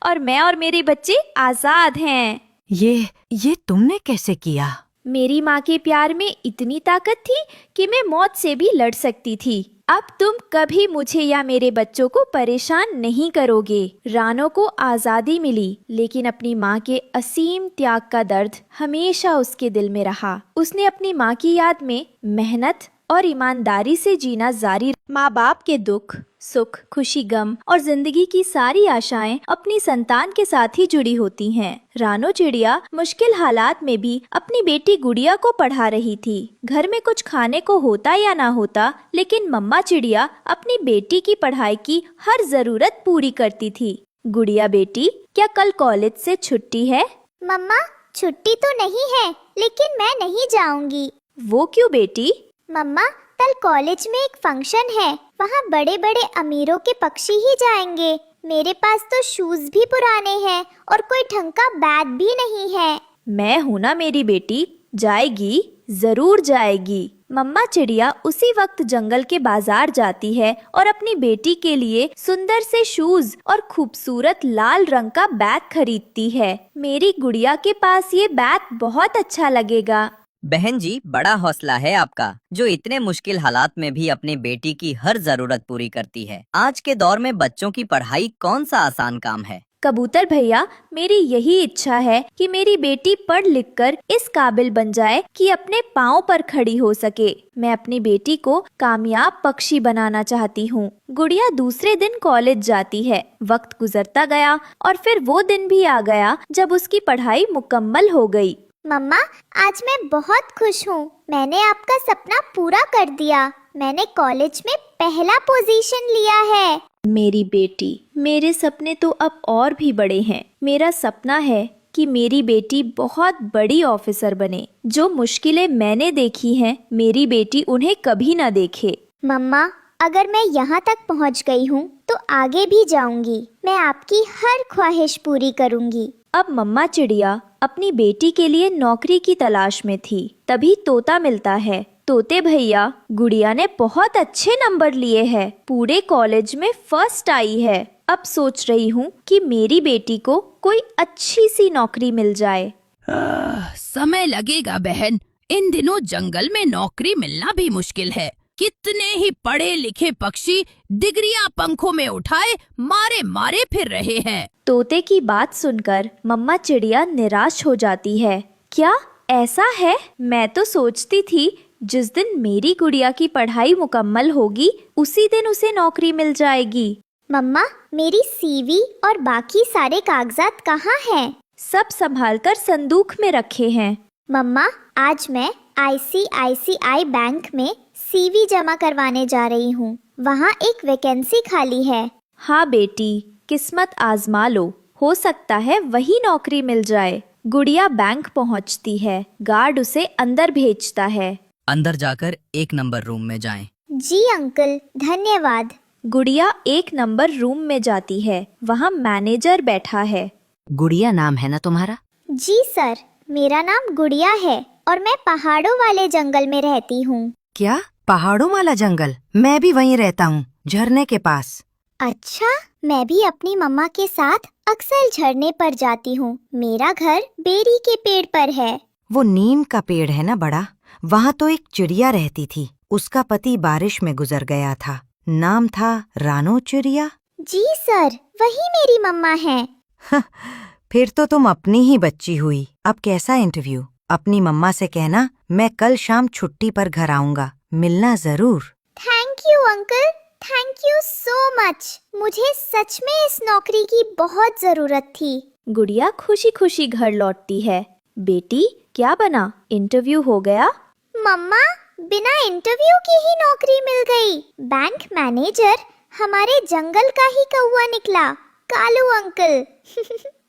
और मैं और मेरे बच्चे आजाद हैं। ये तुमने कैसे किया? मेरी माँ के प्यार में इतनी ताकत थी कि मैं मौत से भी लड़ सकती थी। अब तुम कभी मुझे या मेरे बच्चों को परेशान नहीं करोगे। रानो को आज़ादी मिली, लेकिन अपनी माँ के असीम त्याग का दर्द हमेशा उसके दिल में रहा। उसने अपनी माँ की याद में मेहनत और ईमानदारी से जीना जारी। माँ बाप के दुख, सुख, खुशी, गम और जिंदगी की सारी आशाएं अपनी संतान के साथ ही जुड़ी होती हैं। रानो चिड़िया मुश्किल हालात में भी अपनी बेटी गुड़िया को पढ़ा रही थी। घर में कुछ खाने को होता या ना होता, लेकिन मम्मा चिड़िया अपनी बेटी की पढ़ाई की हर जरूरत पूरी करती थी। गुड़िया बेटी, क्या कल कॉलेज से छुट्टी है? मम्मा, छुट्टी तो नहीं है, लेकिन मैं नहीं जाऊंगी। वो क्यों बेटी? मम्मा, कल कॉलेज में एक फंक्शन है। वहाँ बड़े बड़े अमीरों के पक्षी ही जाएंगे। मेरे पास तो शूज भी पुराने हैं और कोई ढंग का बैग भी नहीं है। मैं हूँ ना मेरी बेटी, जाएगी, जरूर जाएगी। मम्मा चिड़िया उसी वक्त जंगल के बाजार जाती है और अपनी बेटी के लिए सुंदर से शूज और खूबसूरत लाल रंग का बैग खरीदती है। मेरी गुड़िया के पास ये बैग बहुत अच्छा लगेगा। बहन जी, बड़ा हौसला है आपका, जो इतने मुश्किल हालात में भी अपनी बेटी की हर जरूरत पूरी करती है। आज के दौर में बच्चों की पढ़ाई कौन सा आसान काम है। कबूतर भैया, मेरी यही इच्छा है कि मेरी बेटी पढ़ लिख कर इस काबिल बन जाए कि अपने पाँव पर खड़ी हो सके। मैं अपनी बेटी को कामयाब पक्षी बनाना चाहती हूँ। गुड़िया दूसरे दिन कॉलेज जाती है। वक्त गुजरता गया और फिर वो दिन भी आ गया जब उसकी पढ़ाई मुकम्मल हो गई। मम्मा, आज मैं बहुत खुश हूँ। मैंने आपका सपना पूरा कर दिया। मैंने कॉलेज में पहला पोजीशन लिया है। मेरी बेटी, मेरे सपने तो अब और भी बड़े हैं। मेरा सपना है कि मेरी बेटी बहुत बड़ी ऑफिसर बने। जो मुश्किलें मैंने देखी हैं, मेरी बेटी उन्हें कभी ना देखे। मम्मा, अगर मैं यहाँ तक पहुँच गई हूँ तो आगे भी जाऊंगी। मैं आपकी हर ख्वाहिश पूरी करूंगी। अब मम्मा चिड़िया अपनी बेटी के लिए नौकरी की तलाश में थी। तभी तोता मिलता है। तोते भैया, गुड़िया ने बहुत अच्छे नंबर लिए हैं। पूरे कॉलेज में फर्स्ट आई है। अब सोच रही हूँ कि मेरी बेटी को कोई अच्छी सी नौकरी मिल जाए। समय लगेगा बहन। इन दिनों जंगल में नौकरी मिलना भी मुश्किल है। कितने ही पढ़े लिखे पक्षी डिग्रियां पंखों में उठाए मारे मारे फिर रहे हैं। तोते की बात सुनकर मम्मा चिड़िया निराश हो जाती है। क्या ऐसा है? मैं तो सोचती थी जिस दिन मेरी गुड़िया की पढ़ाई मुकम्मल होगी उसी दिन उसे नौकरी मिल जाएगी। मम्मा, मेरी सीवी और बाकी सारे कागजात कहाँ हैं? सब संभालकर संदूक में रखे हैं। मम्मा, आज मैं ICICI बैंक में सीवी जमा करवाने जा रही हूँ। वहाँ एक वैकेंसी खाली है। हाँ बेटी, किस्मत आजमा लो, हो सकता है वही नौकरी मिल जाए। गुड़िया बैंक पहुँचती है। गार्ड उसे अंदर भेजता है। अंदर जाकर 1 नंबर रूम में जाएं। जी अंकल, धन्यवाद। गुड़िया 1 नंबर रूम में जाती है। वहाँ मैनेजर बैठा है। गुड़िया नाम है ना तुम्हारा? जी सर, मेरा नाम गुड़िया है और मैं पहाड़ों वाले जंगल में रहती हूँ। क्या? पहाड़ों वाला जंगल? मैं भी वहीं रहता हूँ, झरने के पास। अच्छा, मैं भी अपनी मम्मा के साथ अक्सर झरने पर जाती हूँ। मेरा घर बेरी के पेड़ पर है। वो नीम का पेड़ है ना बड़ा? वहाँ तो एक चिड़िया रहती थी। उसका पति बारिश में गुजर गया था। नाम था रानो चिड़िया। जी सर, वही मेरी मम्मा है। फिर तो तुम अपनी ही बच्ची हुई। अब कैसा इंटरव्यू? अपनी मम्मा से कहना मैं कल शाम छुट्टी पर घर आऊंगा, मिलना जरूर। Thank you uncle, thank you so much. मुझे सच में इस नौकरी की बहुत जरूरत थी। गुड़िया खुशी खुशी घर लौटती है। बेटी, क्या बना? इंटरव्यू हो गया? मम्मा, बिना इंटरव्यू के ही नौकरी मिल गई। बैंक मैनेजर हमारे जंगल का ही कौवा निकला, कालू अंकल।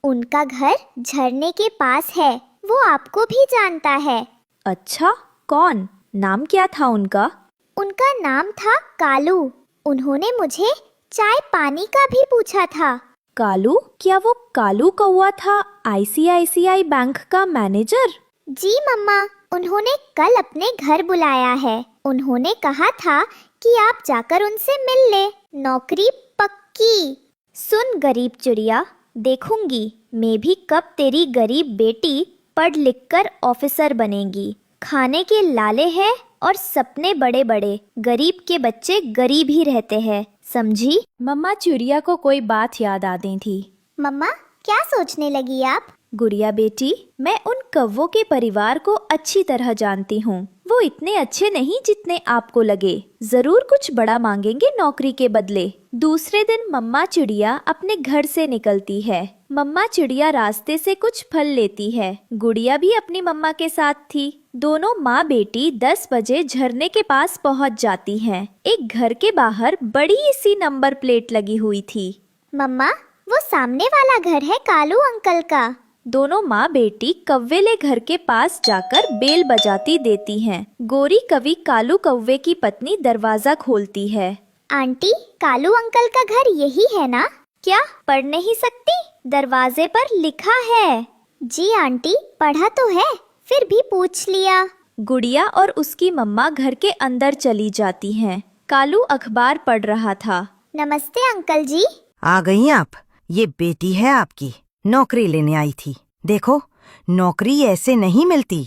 उनका घर झरने के पास है। वो आपको भी जानता है। अच्छा, कौन? नाम क्या था उनका? उनका नाम था कालू। उन्होंने मुझे चाय पानी का भी पूछा था। कालू? क्या वो कालू कौवा था ICICI बैंक का मैनेजर? जी मम्मा, उन्होंने कल अपने घर बुलाया है। उन्होंने कहा था कि आप जाकर उनसे मिल ले, नौकरी पक्की। सुन गरीब चिड़िया, देखूंगी मैं भी कब तेरी गरीब बेटी पढ़ लिख कर ऑफिसर बनेगी। खाने के लाले हैं और सपने बड़े बड़े। गरीब के बच्चे गरीब ही रहते हैं, समझी? मम्मा चिड़िया को कोई बात याद आ गई थी। मम्मा, क्या सोचने लगी आप? गुड़िया बेटी, मैं उन कौवों के परिवार को अच्छी तरह जानती हूँ। वो इतने अच्छे नहीं जितने आपको लगे। जरूर कुछ बड़ा मांगेंगे नौकरी के बदले। दूसरे दिन मम्मा चिड़िया अपने घर से निकलती है। मम्मा चिड़िया रास्ते से कुछ फल लेती है। गुड़िया भी अपनी मम्मा के साथ थी। दोनों माँ बेटी 10 बजे झरने के पास पहुँच जाती हैं। एक घर के बाहर बड़ी सी नंबर प्लेट लगी हुई थी। मम्मा, वो सामने वाला घर है कालू अंकल का। दोनों माँ बेटी कव्वेले घर के पास जाकर बेल बजाती देती हैं। गोरी कवि कालू कौवे की पत्नी दरवाजा खोलती है। आंटी, कालू अंकल का घर यही है ना? क्या पढ़ नहीं सकती? दरवाजे पर लिखा है। जी आंटी, पढ़ा तो है, फिर भी पूछ लिया। गुड़िया और उसकी मम्मा घर के अंदर चली जाती हैं। कालू अखबार पढ़ रहा था। नमस्ते अंकल जी। आ गई आप? ये बेटी है आपकी, नौकरी लेने आई थी। देखो, नौकरी ऐसे नहीं मिलती।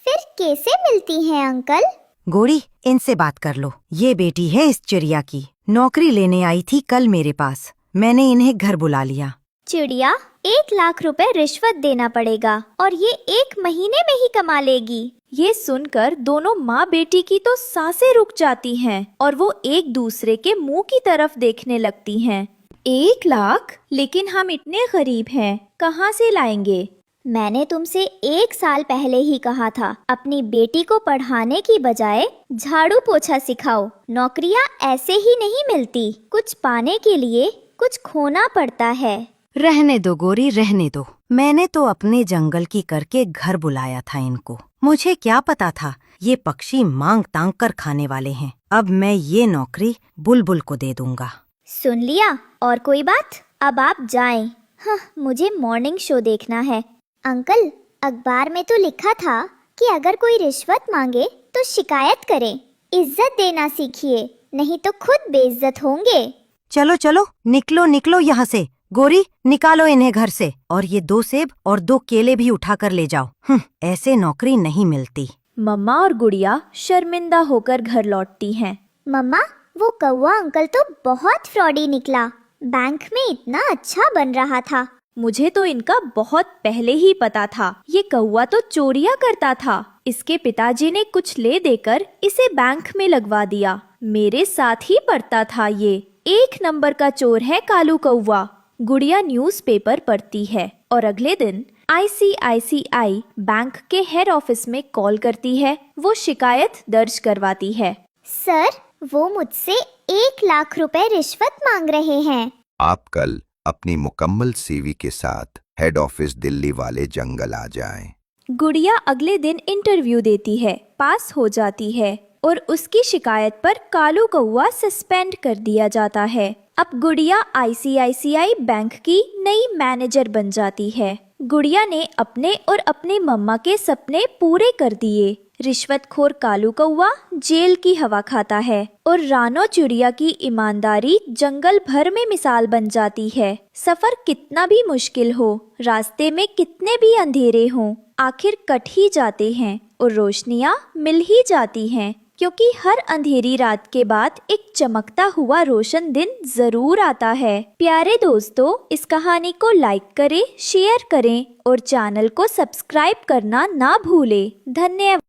फिर कैसे मिलती है अंकल? गोरी, इनसे बात कर लो। ये बेटी है इस चिड़िया की। नौकरी लेने आई थी कल मेरे पास। मैंने इन्हें घर बुला लिया। चिड़िया, 1 लाख रुपए रिश्वत देना पड़ेगा और ये 1 महीने में ही कमा लेगी। ये सुनकर दोनों माँ बेटी की तो सांसें रुक जाती हैं और वो एक दूसरे के मुंह की तरफ देखने लगती हैं। 1 लाख? लेकिन हम इतने गरीब हैं, कहाँ से लाएंगे? मैंने तुमसे 1 साल पहले ही कहा था, अपनी बेटी को पढ़ाने की बजाय झाड़ू पोछा सिखाओ। नौकरियाँ ऐसे ही नहीं मिलती। कुछ पाने के लिए कुछ खोना पड़ता है। रहने दो गोरी, रहने दो। मैंने तो अपने जंगल की करके घर बुलाया था इनको। मुझे क्या पता था ये पक्षी मांग तांग कर खाने वाले हैं। अब मैं ये नौकरी बुलबुल को दे दूंगा। सुन लिया? और कोई बात? अब आप जाएं। हाँ, मुझे मॉर्निंग शो देखना है। अंकल, अखबार में तो लिखा था कि अगर कोई रिश्वत मांगे तो शिकायत करें। इज्जत देना सीखिए, नहीं तो खुद बेइज्जत होंगे। चलो चलो, निकलो निकलो यहाँ से। गोरी, निकालो इन्हें घर से और ये 2 सेब और 2 केले भी उठा कर ले जाओ। ऐसे नौकरी नहीं मिलती। मम्मा और गुड़िया शर्मिंदा होकर घर लौटती हैं। मम्मा, वो कौवा अंकल तो बहुत फ्रॉडी निकला। बैंक में इतना अच्छा बन रहा था। मुझे तो इनका बहुत पहले ही पता था। ये कौवा तो चोरियां करता था। इसके पिताजी ने कुछ ले देकर इसे बैंक में लगवा दिया। मेरे साथ ही पढ़ता था ये। 1 नंबर का चोर है कालू कौवा। गुड़िया न्यूज़पेपर पढ़ती है और अगले दिन ICICI बैंक के हेड ऑफिस में कॉल करती है। वो शिकायत दर्ज करवाती है। सर, वो मुझसे 1 लाख रुपए रिश्वत मांग रहे हैं। आप कल अपनी मुकम्मल CV के साथ हेड ऑफिस दिल्ली वाले जंगल आ जाएं। गुड़िया अगले दिन इंटरव्यू देती है, पास हो जाती है और उसकी शिकायत पर कालू कौवा सस्पेंड कर दिया जाता है। अब गुड़िया ICICI बैंक की नई मैनेजर बन जाती है। गुड़िया ने अपने और अपने मम्मा के सपने पूरे कर दिए। रिश्वतखोर कालू कौवा जेल की हवा खाता है और रानो चिड़िया की ईमानदारी जंगल भर में मिसाल बन जाती है। सफर कितना भी मुश्किल हो, रास्ते में कितने भी अंधेरे हों, आखिर कट ही जाते हैं और रोशनियां मिल ही जाती हैं, क्योंकि हर अंधेरी रात के बाद एक चमकता हुआ रोशन दिन जरूर आता है। प्यारे दोस्तों, इस कहानी को लाइक करें, शेयर करें और चैनल को सब्सक्राइब करना ना भूलें। धन्यवाद।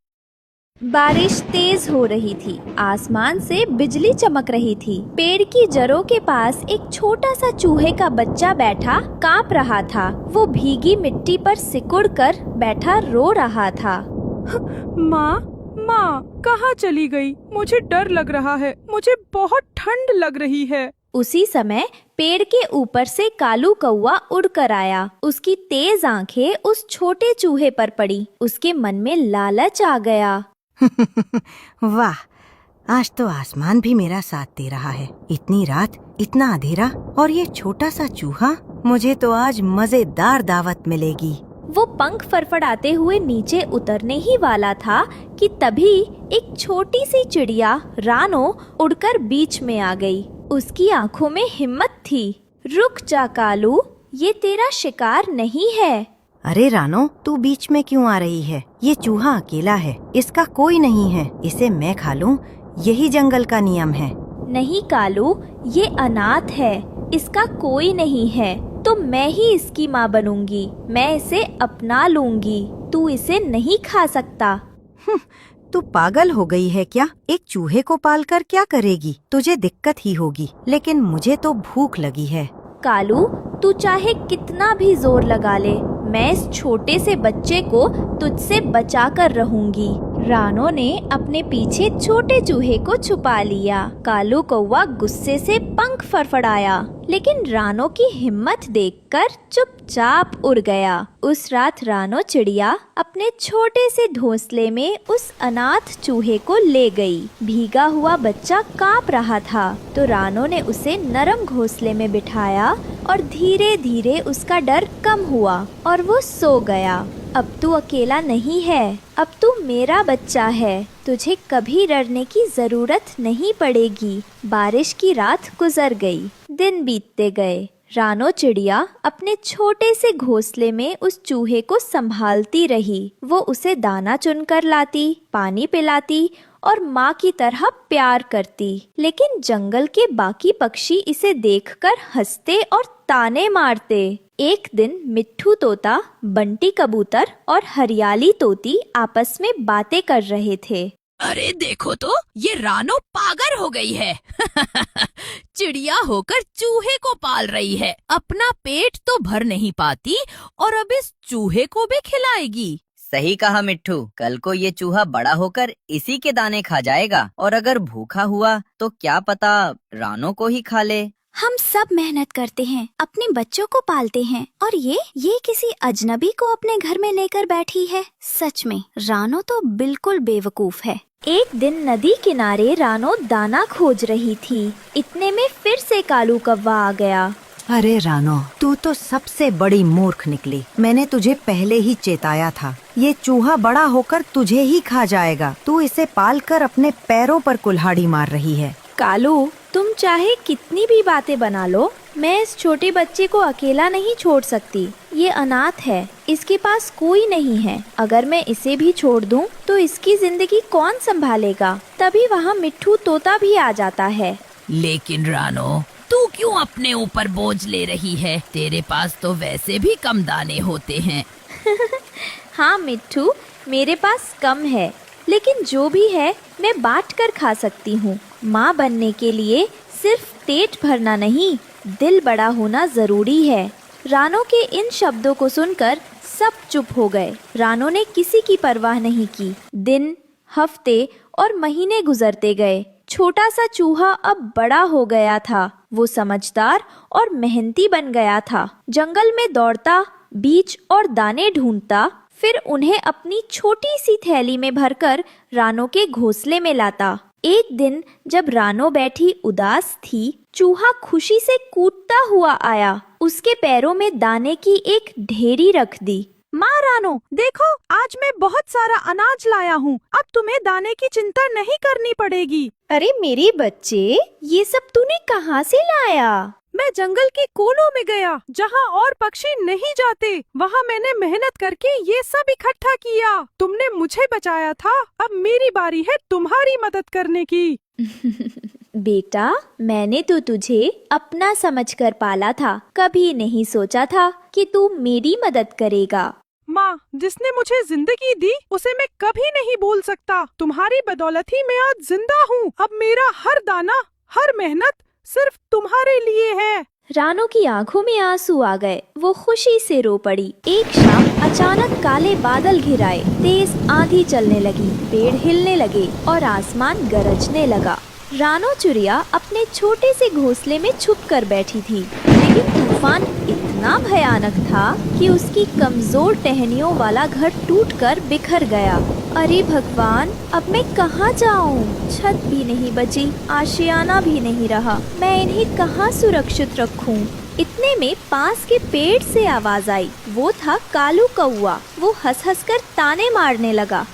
बारिश तेज हो रही थी। आसमान से बिजली चमक रही थी। पेड़ की जड़ों के पास एक छोटा सा चूहे का बच्चा बैठा कांप रहा था। वो भीगी मिट्टी पर सिकुड़कर बैठा रो रहा था। माँ, कहाँ चली गई? मुझे डर लग रहा है। मुझे बहुत ठंड लग रही है। उसी समय पेड़ के ऊपर से कालू कौवा उड़कर आया। उसकी तेज आंखें उस छोटे चूहे पर पड़ी। उसके मन में लालच आ गया। वाह, आज तो आसमान भी मेरा साथ दे रहा है। इतनी रात, इतना अंधेरा और ये छोटा सा चूहा। मुझे तो आज मजेदार दावत मिलेगी। वो पंख फड़फड़ाते हुए नीचे उतरने ही वाला था कि तभी एक छोटी सी चिड़िया रानो उड़कर बीच में आ गई। उसकी आंखों में हिम्मत थी। रुक जा कालू, ये तेरा शिकार नहीं है। अरे रानो, तू बीच में क्यों आ रही है? ये चूहा अकेला है, इसका कोई नहीं है। इसे मैं खा लूं, यही जंगल का नियम है। नहीं कालू, ये अनाथ है, इसका कोई नहीं है। तो मैं ही इसकी माँ बनूंगी। मैं इसे अपना लूंगी। तू इसे नहीं खा सकता। तू पागल हो गई है क्या? एक चूहे को पालकर क्या करेगी? तुझे दिक्कत ही होगी, लेकिन मुझे तो भूख लगी है। कालू, तू चाहे कितना भी जोर लगा ले, मैं इस छोटे से बच्चे को तुझसे बचा कर रहूंगी। रानो ने अपने पीछे छोटे चूहे को छुपा लिया। कालू कौवा गुस्से से पंख फड़फड़ाया, लेकिन रानो की हिम्मत देखकर चुपचाप उड़ गया। उस रात रानो चिड़िया अपने छोटे से घोंसले में उस अनाथ चूहे को ले गई। भीगा हुआ बच्चा कांप रहा था, तो रानो ने उसे नरम घोंसले में बिठाया और धीरे धीरे उसका डर कम हुआ और वो सो गया। अब तू अकेला नहीं है, अब तू मेरा बच्चा है। तुझे कभी डरने की जरूरत नहीं पड़ेगी। बारिश की रात गुजर गई, दिन बीतते गए। रानो चिड़िया अपने छोटे से घोंसले में उस चूहे को संभालती रही। वो उसे दाना चुनकर लाती, पानी पिलाती और माँ की तरह प्यार करती। लेकिन जंगल के बाकी पक्षी इसे देखकर हंसते और ताने मारते। एक दिन मिट्ठू तोता, बंटी कबूतर और हरियाली तोती आपस में बातें कर रहे थे। अरे देखो तो, ये रानो पागल हो गई है। चिड़िया होकर चूहे को पाल रही है। अपना पेट तो भर नहीं पाती और अब इस चूहे को भी खिलाएगी। सही कहा मिट्ठू, कल को ये चूहा बड़ा होकर इसी के दाने खा जाएगा और अगर भूखा हुआ तो क्या पता रानो को ही खा ले। हम सब मेहनत करते हैं, अपने बच्चों को पालते हैं, और ये किसी अजनबी को अपने घर में लेकर बैठी है। सच में रानो तो बिल्कुल बेवकूफ है। एक दिन नदी किनारे रानो दाना खोज रही थी। इतने में फिर से कालू कौवा आ गया। अरे रानो, तू तो सबसे बड़ी मूर्ख निकली। मैंने तुझे पहले ही चेताया था, ये चूहा बड़ा होकर तुझे ही खा जाएगा। तू इसे पालकर अपने पैरों पर कुल्हाड़ी मार रही है। कालू, तुम चाहे कितनी भी बातें बना लो, मैं इस छोटे बच्चे को अकेला नहीं छोड़ सकती। ये अनाथ है, इसके पास कोई नहीं है। अगर मैं इसे भी छोड़ दूं तो इसकी जिंदगी कौन संभालेगा? तभी वहाँ मिट्ठू तोता भी आ जाता है। लेकिन रानो, तू क्यों अपने ऊपर बोझ ले रही है? तेरे पास तो वैसे भी कम दाने होते हैं। हाँ मिट्ठू, मेरे पास कम है, लेकिन जो भी है मैं बांट कर खा सकती हूँ। माँ बनने के लिए सिर्फ पेट भरना नहीं, दिल बड़ा होना जरूरी है। रानो के इन शब्दों को सुनकर सब चुप हो गए। रानो ने किसी की परवाह नहीं की। दिन, हफ्ते और महीने गुजरते गए। छोटा सा चूहा अब बड़ा हो गया था। वो समझदार और मेहनती बन गया था। जंगल में दौड़ता, बीज और दाने ढूंढता, फिर उन्हें अपनी छोटी सी थैली में भरकर रानो के घोंसले में लाता। एक दिन जब रानो बैठी उदास थी, चूहा खुशी से कूदता हुआ आया। उसके पैरों में दाने की एक ढेरी रख दी। माँ रानो, देखो आज मैं बहुत सारा अनाज लाया हूँ। अब तुम्हें दाने की चिंता नहीं करनी पड़ेगी। अरे मेरे बच्चे, ये सब तूने कहाँ से लाया? मैं जंगल के कोनों में गया जहाँ और पक्षी नहीं जाते। वहाँ मैंने मेहनत करके ये सब इकट्ठा किया। तुमने मुझे बचाया था, अब मेरी बारी है तुम्हारी मदद करने की। बेटा, मैंने तो तुझे अपना समझकर पाला था। कभी नहीं सोचा था कि तू मेरी मदद करेगा। माँ, जिसने मुझे जिंदगी दी उसे मैं कभी नहीं भूल सकता। तुम्हारी बदौलत ही मैं आज जिंदा हूँ। अब मेरा हर दाना, हर मेहनत सिर्फ तुम्हारे लिए है। रानो की आंखों में आंसू आ गए। वो खुशी से रो पड़ी। एक शाम अचानक काले बादल घिर आए। तेज आंधी चलने लगी, पेड़ हिलने लगे और आसमान गरजने लगा। रानो चिड़िया अपने छोटे से घोंसले में छुप कर बैठी थी, लेकिन तूफान इतना भयानक था कि उसकी कमजोर टहनियों वाला घर टूटकर बिखर गया। अरे भगवान, अब मैं कहाँ जाऊँ? छत भी नहीं बची, आशियाना भी नहीं रहा। मैं इन्हें कहाँ सुरक्षित रखूँ? इतने में पास के पेड़ से आवाज आई। वो था कालू कौआ। वो हंस हंस कर ताने मारने लगा।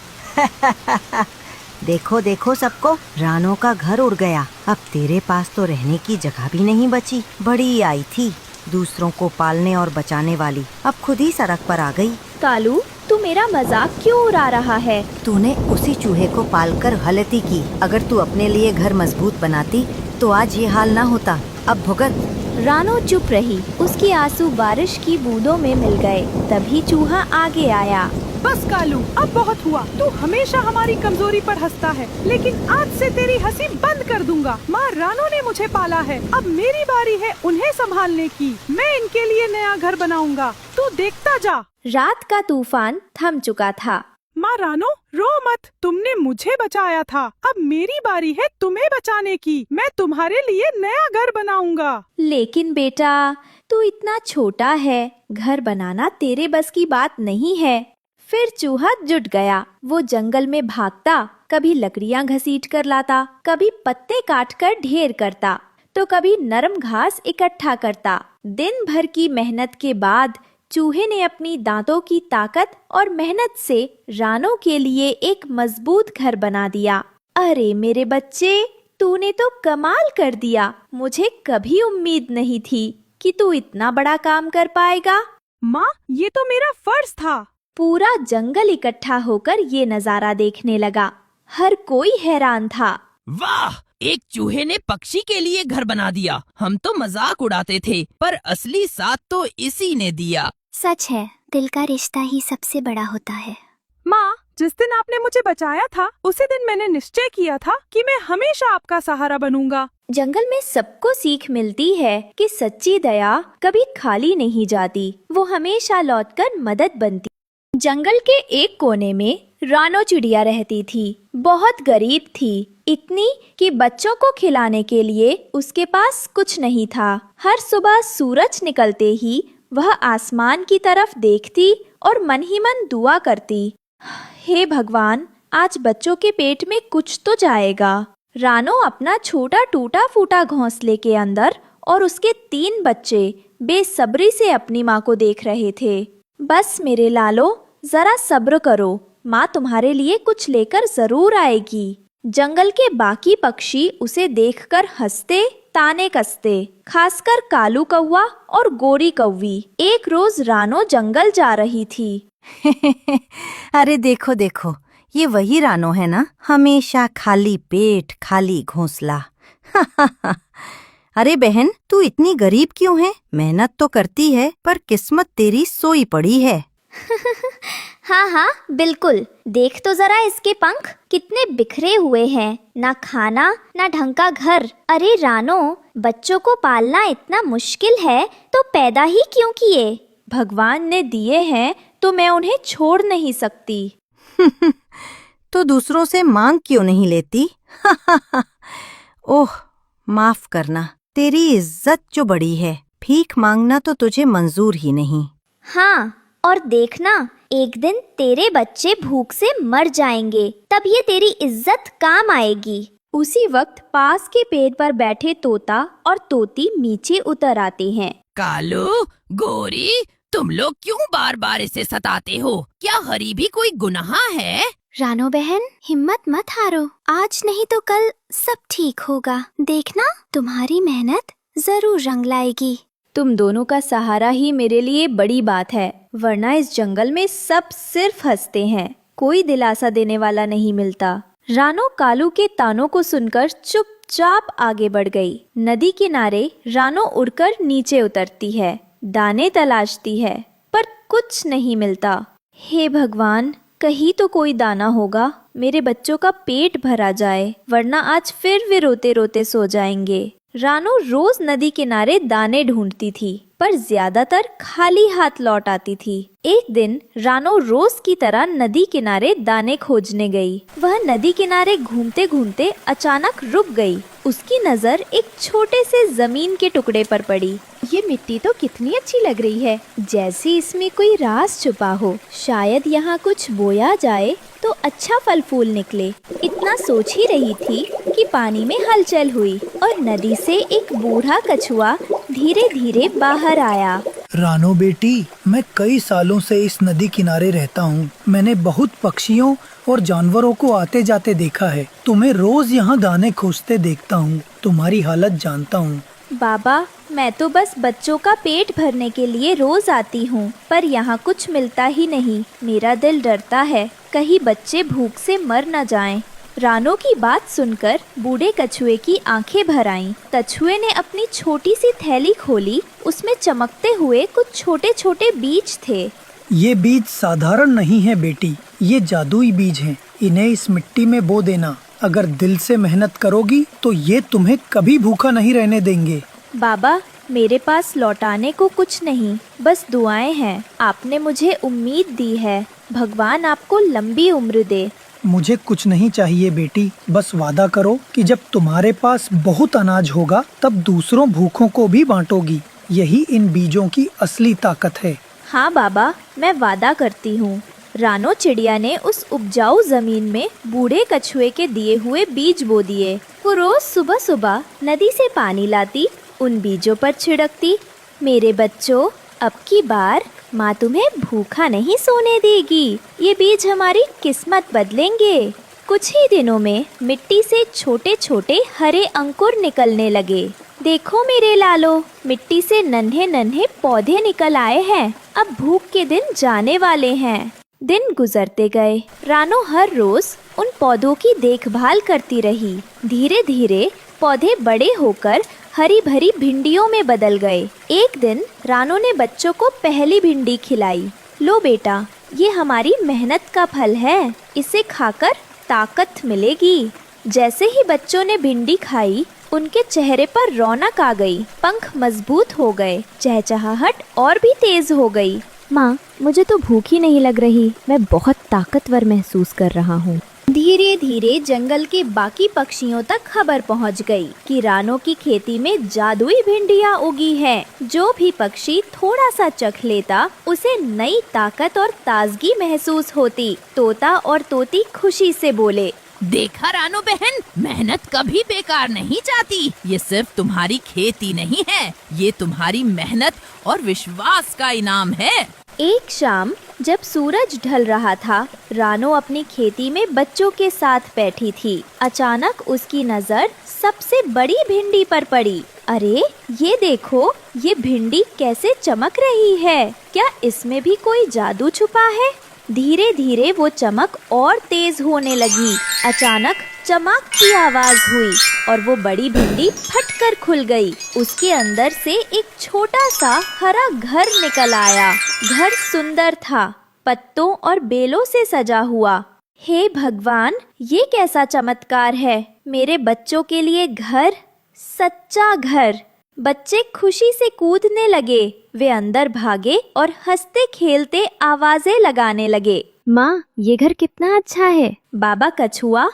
देखो देखो सबको, रानो का घर उड़ गया। अब तेरे पास तो रहने की जगह भी नहीं बची। बड़ी आई थी दूसरों को पालने और बचाने वाली, अब खुद ही सड़क पर आ गई। कालू, तू मेरा मजाक क्यों उड़ा रहा है? तूने उसी चूहे को पालकर गलती की। अगर तू अपने लिए घर मजबूत बनाती तो आज ये हाल ना होता। अब भुगत। रानो चुप रही। उसके आंसू बारिश की बूंदों में मिल गए। तभी चूहा आगे आया। बस कालू, अब बहुत हुआ। तू हमेशा हमारी कमजोरी पर हंसता है, लेकिन आज से तेरी हंसी बंद कर दूंगा। माँ रानो ने मुझे पाला है, अब मेरी बारी है उन्हें संभालने की। मैं इनके लिए नया घर बनाऊंगा, तू देखता जा। रात का तूफान थम चुका था। माँ रानो, रो मत, तुमने मुझे बचाया था। अब मेरी बारी है तुम्हें बचाने की। मैं तुम्हारे लिए नया घर बनाऊंगा। लेकिन बेटा, तू इतना छोटा है, घर बनाना तेरे बस की बात नहीं है। फिर चूहा जुट गया। वो जंगल में भागता, कभी लकड़ियां घसीट कर लाता, कभी पत्ते काट कर ढेर करता, तो कभी नरम घास इकट्ठा करता। दिन भर की मेहनत के बाद चूहे ने अपनी दांतों की ताकत और मेहनत से रानो के लिए एक मजबूत घर बना दिया। अरे मेरे बच्चे, तूने तो कमाल कर दिया। मुझे कभी उम्मीद नहीं थी कि तू इतना बड़ा काम कर पाएगा। माँ, ये तो मेरा फर्ज था। पूरा जंगल इकट्ठा होकर ये नजारा देखने लगा। हर कोई हैरान था। वाह, एक चूहे ने पक्षी के लिए घर बना दिया। हम तो मजाक उड़ाते थे, पर असली साथ तो इसी ने दिया। सच है, दिल का रिश्ता ही सबसे बड़ा होता है। माँ, जिस दिन आपने मुझे बचाया था, उसी दिन मैंने निश्चय किया था कि मैं हमेशा आपका सहारा बनूंगा। जंगल में सबको सीख मिलती है कि सच्ची दया कभी खाली नहीं जाती। वो हमेशा लौटकर मदद बनती। जंगल के एक कोने में रानो चिड़िया रहती थी। बहुत गरीब थी, इतनी कि बच्चों को खिलाने के लिए उसके पास कुछ नहीं था। हर सुबह सूरज निकलते ही वह आसमान की तरफ देखती और मन ही मन दुआ करती, हे भगवान, आज बच्चों के पेट में कुछ तो जाएगा। रानो अपना छोटा टूटा फूटा घोंसले के अंदर और उसके 3 बच्चे बेसब्री से अपनी माँ को देख रहे थे। बस मेरे लालो, जरा सब्र करो, माँ तुम्हारे लिए कुछ लेकर जरूर आएगी। जंगल के बाकी पक्षी उसे देखकर हंसते ताने कसते, खासकर कालू कौवा और गोरी कौवी। एक रोज रानो जंगल जा रही थी। अरे देखो देखो, ये वही रानो है ना, हमेशा खाली पेट खाली घोंसला। अरे बहन, तू इतनी गरीब क्यों है? मेहनत तो करती है पर किस्मत तेरी सोई पड़ी है। हाँ हाँ बिल्कुल, देख तो जरा इसके पंख कितने बिखरे हुए हैं, ना खाना ना ढंग का घर। अरे रानो, बच्चों को पालना इतना मुश्किल है तो पैदा ही क्यों किए? भगवान ने दिए हैं तो मैं उन्हें छोड़ नहीं सकती। तो दूसरों से मांग क्यों नहीं लेती? ओह माफ करना, तेरी इज्जत जो बड़ी है, भीख मांगना तो तुझे मंजूर ही नहीं। हाँ, और देखना एक दिन तेरे बच्चे भूख से मर जाएंगे, तब ये तेरी इज्जत काम आएगी। उसी वक्त पास के पेड़ पर बैठे तोता और तोती नीचे उतर आते हैं। कालू, गोरी, तुम लोग क्यों बार बार इसे सताते हो? क्या हरी भी कोई गुनाह है? रानो बहन, हिम्मत मत हारो, आज नहीं तो कल सब ठीक होगा। देखना तुम्हारी मेहनत जरूर रंग लाएगी। तुम दोनों का सहारा ही मेरे लिए बड़ी बात है, वरना इस जंगल में सब सिर्फ हंसते हैं, कोई दिलासा देने वाला नहीं मिलता। रानो कालू के तानों को सुनकर चुपचाप आगे बढ़ गई। नदी किनारे रानो उड़कर नीचे उतरती है, दाने तलाशती है, पर कुछ नहीं मिलता। हे भगवान, कहीं तो कोई दाना होगा, मेरे बच्चों का पेट भरा जाए, वरना आज फिर वे रोते रोते सो जाएंगे। रानो रोज नदी किनारे दाने ढूंढती थी, पर ज्यादातर खाली हाथ लौट आती थी। एक दिन रानो रोज की तरह नदी किनारे दाने खोजने गई। वह नदी किनारे घूमते घूमते अचानक रुक गई। उसकी नजर एक छोटे से जमीन के टुकड़े पर पड़ी। ये मिट्टी तो कितनी अच्छी लग रही है, जैसे इसमें कोई राज छुपा हो। शायद यहाँ कुछ बोया जाए तो अच्छा फल फूल निकले। इतना सोच ही रही थी कि पानी में हलचल हुई और नदी से एक बूढ़ा कछुआ धीरे धीरे बाहर आया। रानो बेटी, मैं कई सालों से इस नदी किनारे रहता हूँ। मैंने बहुत पक्षियों और जानवरों को आते जाते देखा है। तुम्हें रोज यहाँ दाने खोजते देखता हूँ, तुम्हारी हालत जानता हूँ। बाबा, मैं तो बस बच्चों का पेट भरने के लिए रोज आती हूँ, पर यहाँ कुछ मिलता ही नहीं। मेरा दिल डरता है, कहीं बच्चे भूख से मर न जाएं। रानो की बात सुनकर बूढ़े कछुए की आंखें भर आईं। कछुए ने अपनी छोटी सी थैली खोली, उसमें चमकते हुए कुछ छोटे छोटे बीज थे। ये बीज साधारण नहीं है बेटी, ये जादुई बीज हैं। इन्हें इस मिट्टी में बो देना। अगर दिल से मेहनत करोगी तो ये तुम्हें कभी भूखा नहीं रहने देंगे। बाबा, मेरे पास लौटाने को कुछ नहीं, बस दुआएं हैं। आपने मुझे उम्मीद दी है, भगवान आपको लंबी उम्र दे। मुझे कुछ नहीं चाहिए बेटी, बस वादा करो कि जब तुम्हारे पास बहुत अनाज होगा तब दूसरों भूखों को भी बांटोगी। यही इन बीजों की असली ताकत है। हाँ बाबा, मैं वादा करती हूँ। रानो चिड़िया ने उस उपजाऊ जमीन में बूढ़े कछुए के दिए हुए बीज बो दिए। वो रोज सुबह सुबह नदी से पानी लाती, उन बीजों पर छिड़कती। मेरे बच्चों, अब की बार माँ तुम्हें भूखा नहीं सोने देगी। ये बीज हमारी किस्मत बदलेंगे। कुछ ही दिनों में मिट्टी से छोटे छोटे हरे अंकुर निकलने लगे। देखो मेरे लालो, मिट्टी से नन्हे नन्हे पौधे निकल आए हैं। अब भूख के दिन जाने वाले हैं। दिन गुजरते गए। रानो हर रोज उन पौधों की देखभाल करती रही। धीरे धीरे पौधे बड़े होकर हरी भरी भिंडियों में बदल गए। एक दिन रानो ने बच्चों को पहली भिंडी खिलाई। लो बेटा, ये हमारी मेहनत का फल है, इसे खाकर ताकत मिलेगी। जैसे ही बच्चों ने भिंडी खाई, उनके चेहरे पर रौनक आ गई, पंख मजबूत हो गए, चहचहाहट और भी तेज हो गई। माँ, मुझे तो भूख ही नहीं लग रही, मैं बहुत ताकतवर महसूस कर रहा हूँ। धीरे धीरे जंगल के बाकी पक्षियों तक खबर पहुंच गई कि रानो की खेती में जादुई भिंडियाँ उगी हैं। जो भी पक्षी थोड़ा सा चख लेता, उसे नई ताकत और ताजगी महसूस होती। तोता और तोती खुशी से बोले, देखा रानो बहन, मेहनत कभी बेकार नहीं जाती। ये सिर्फ तुम्हारी खेती नहीं है, ये तुम्हारी मेहनत और विश्वास का इनाम है। एक शाम जब सूरज ढल रहा था, रानो अपनी खेती में बच्चों के साथ बैठी थी। अचानक उसकी नजर सबसे बड़ी भिंडी पर पड़ी। अरे ये देखो, ये भिंडी कैसे चमक रही है। क्या इसमें भी कोई जादू छुपा है? धीरे धीरे वो चमक और तेज होने लगी। अचानक चमक की आवाज हुई और वो बड़ी भिंडी फटकर खुल गई। उसके अंदर से एक छोटा सा हरा घर निकल आया। घर सुंदर था, पत्तों और बेलों से सजा हुआ। हे भगवान, ये कैसा चमत्कार है। मेरे बच्चों के लिए घर, सच्चा घर। बच्चे खुशी से कूदने लगे। वे अंदर भागे और हंसते खेलते आवाजें लगाने लगे। माँ, ये घर कितना अच्छा है। बाबा कछुआ,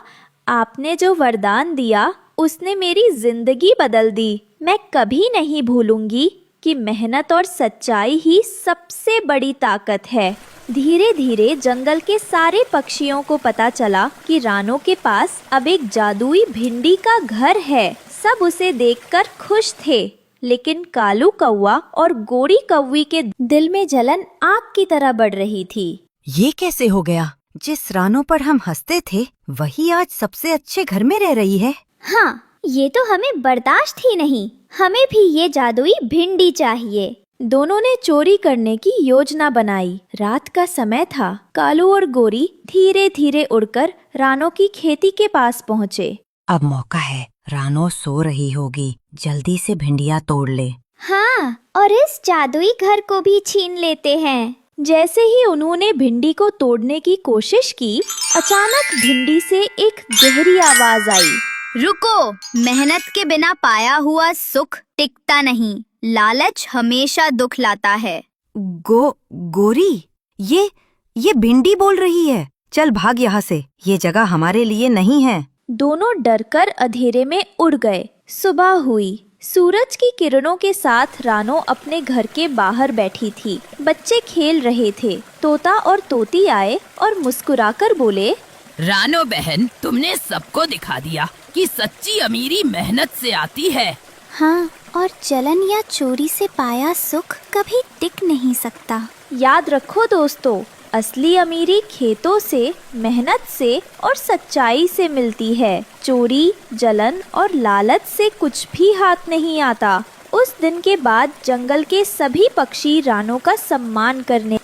आपने जो वरदान दिया उसने मेरी जिंदगी बदल दी। मैं कभी नहीं भूलूंगी कि मेहनत और सच्चाई ही सबसे बड़ी ताकत है। धीरे धीरे जंगल के सारे पक्षियों को पता चला कि रानो के पास अब एक जादुई भिंडी का घर है। सब उसे देखकर खुश थे, लेकिन कालू कौवा और गोरी कौवी के दिल में जलन आग की तरह बढ़ रही थी। ये कैसे हो गया? जिस रानो पर हम हंसते थे वही आज सबसे अच्छे घर में रह रही है। हाँ, ये तो हमें बर्दाश्त ही नहीं। हमें भी ये जादुई भिंडी चाहिए। दोनों ने चोरी करने की योजना बनाई। रात का समय था। कालू और गोरी धीरे धीरे उड़कर रानो की खेती के पास पहुँचे। अब मौका है, रानो सो रही होगी, जल्दी से भिंडियाँ तोड़ ले। हाँ, और इस जादुई घर को भी छीन लेते हैं। जैसे ही उन्होंने भिंडी को तोड़ने की कोशिश की, अचानक भिंडी से एक गहरी आवाज आई। रुको, मेहनत के बिना पाया हुआ सुख टिकता नहीं। लालच हमेशा दुख लाता है। गोरी, ये भिंडी बोल रही है। चल भाग यहाँ से, ये जगह हमारे लिए नहीं है। दोनों डरकर अंधेरे में उड़ गए। सुबह हुई। सूरज की किरणों के साथ रानो अपने घर के बाहर बैठी थी। बच्चे खेल रहे थे। तोता और तोती आए और मुस्कुराकर बोले, रानो बहन, तुमने सबको दिखा दिया कि सच्ची अमीरी मेहनत से आती है। हाँ, और जलन या चोरी से पाया सुख कभी टिक नहीं सकता। याद रखो दोस्तों, असली अमीरी खेतों से, मेहनत से और सच्चाई से मिलती है। चोरी, जलन और लालच से कुछ भी हाथ नहीं आता। उस दिन के बाद जंगल के सभी पक्षी रानो का सम्मान करने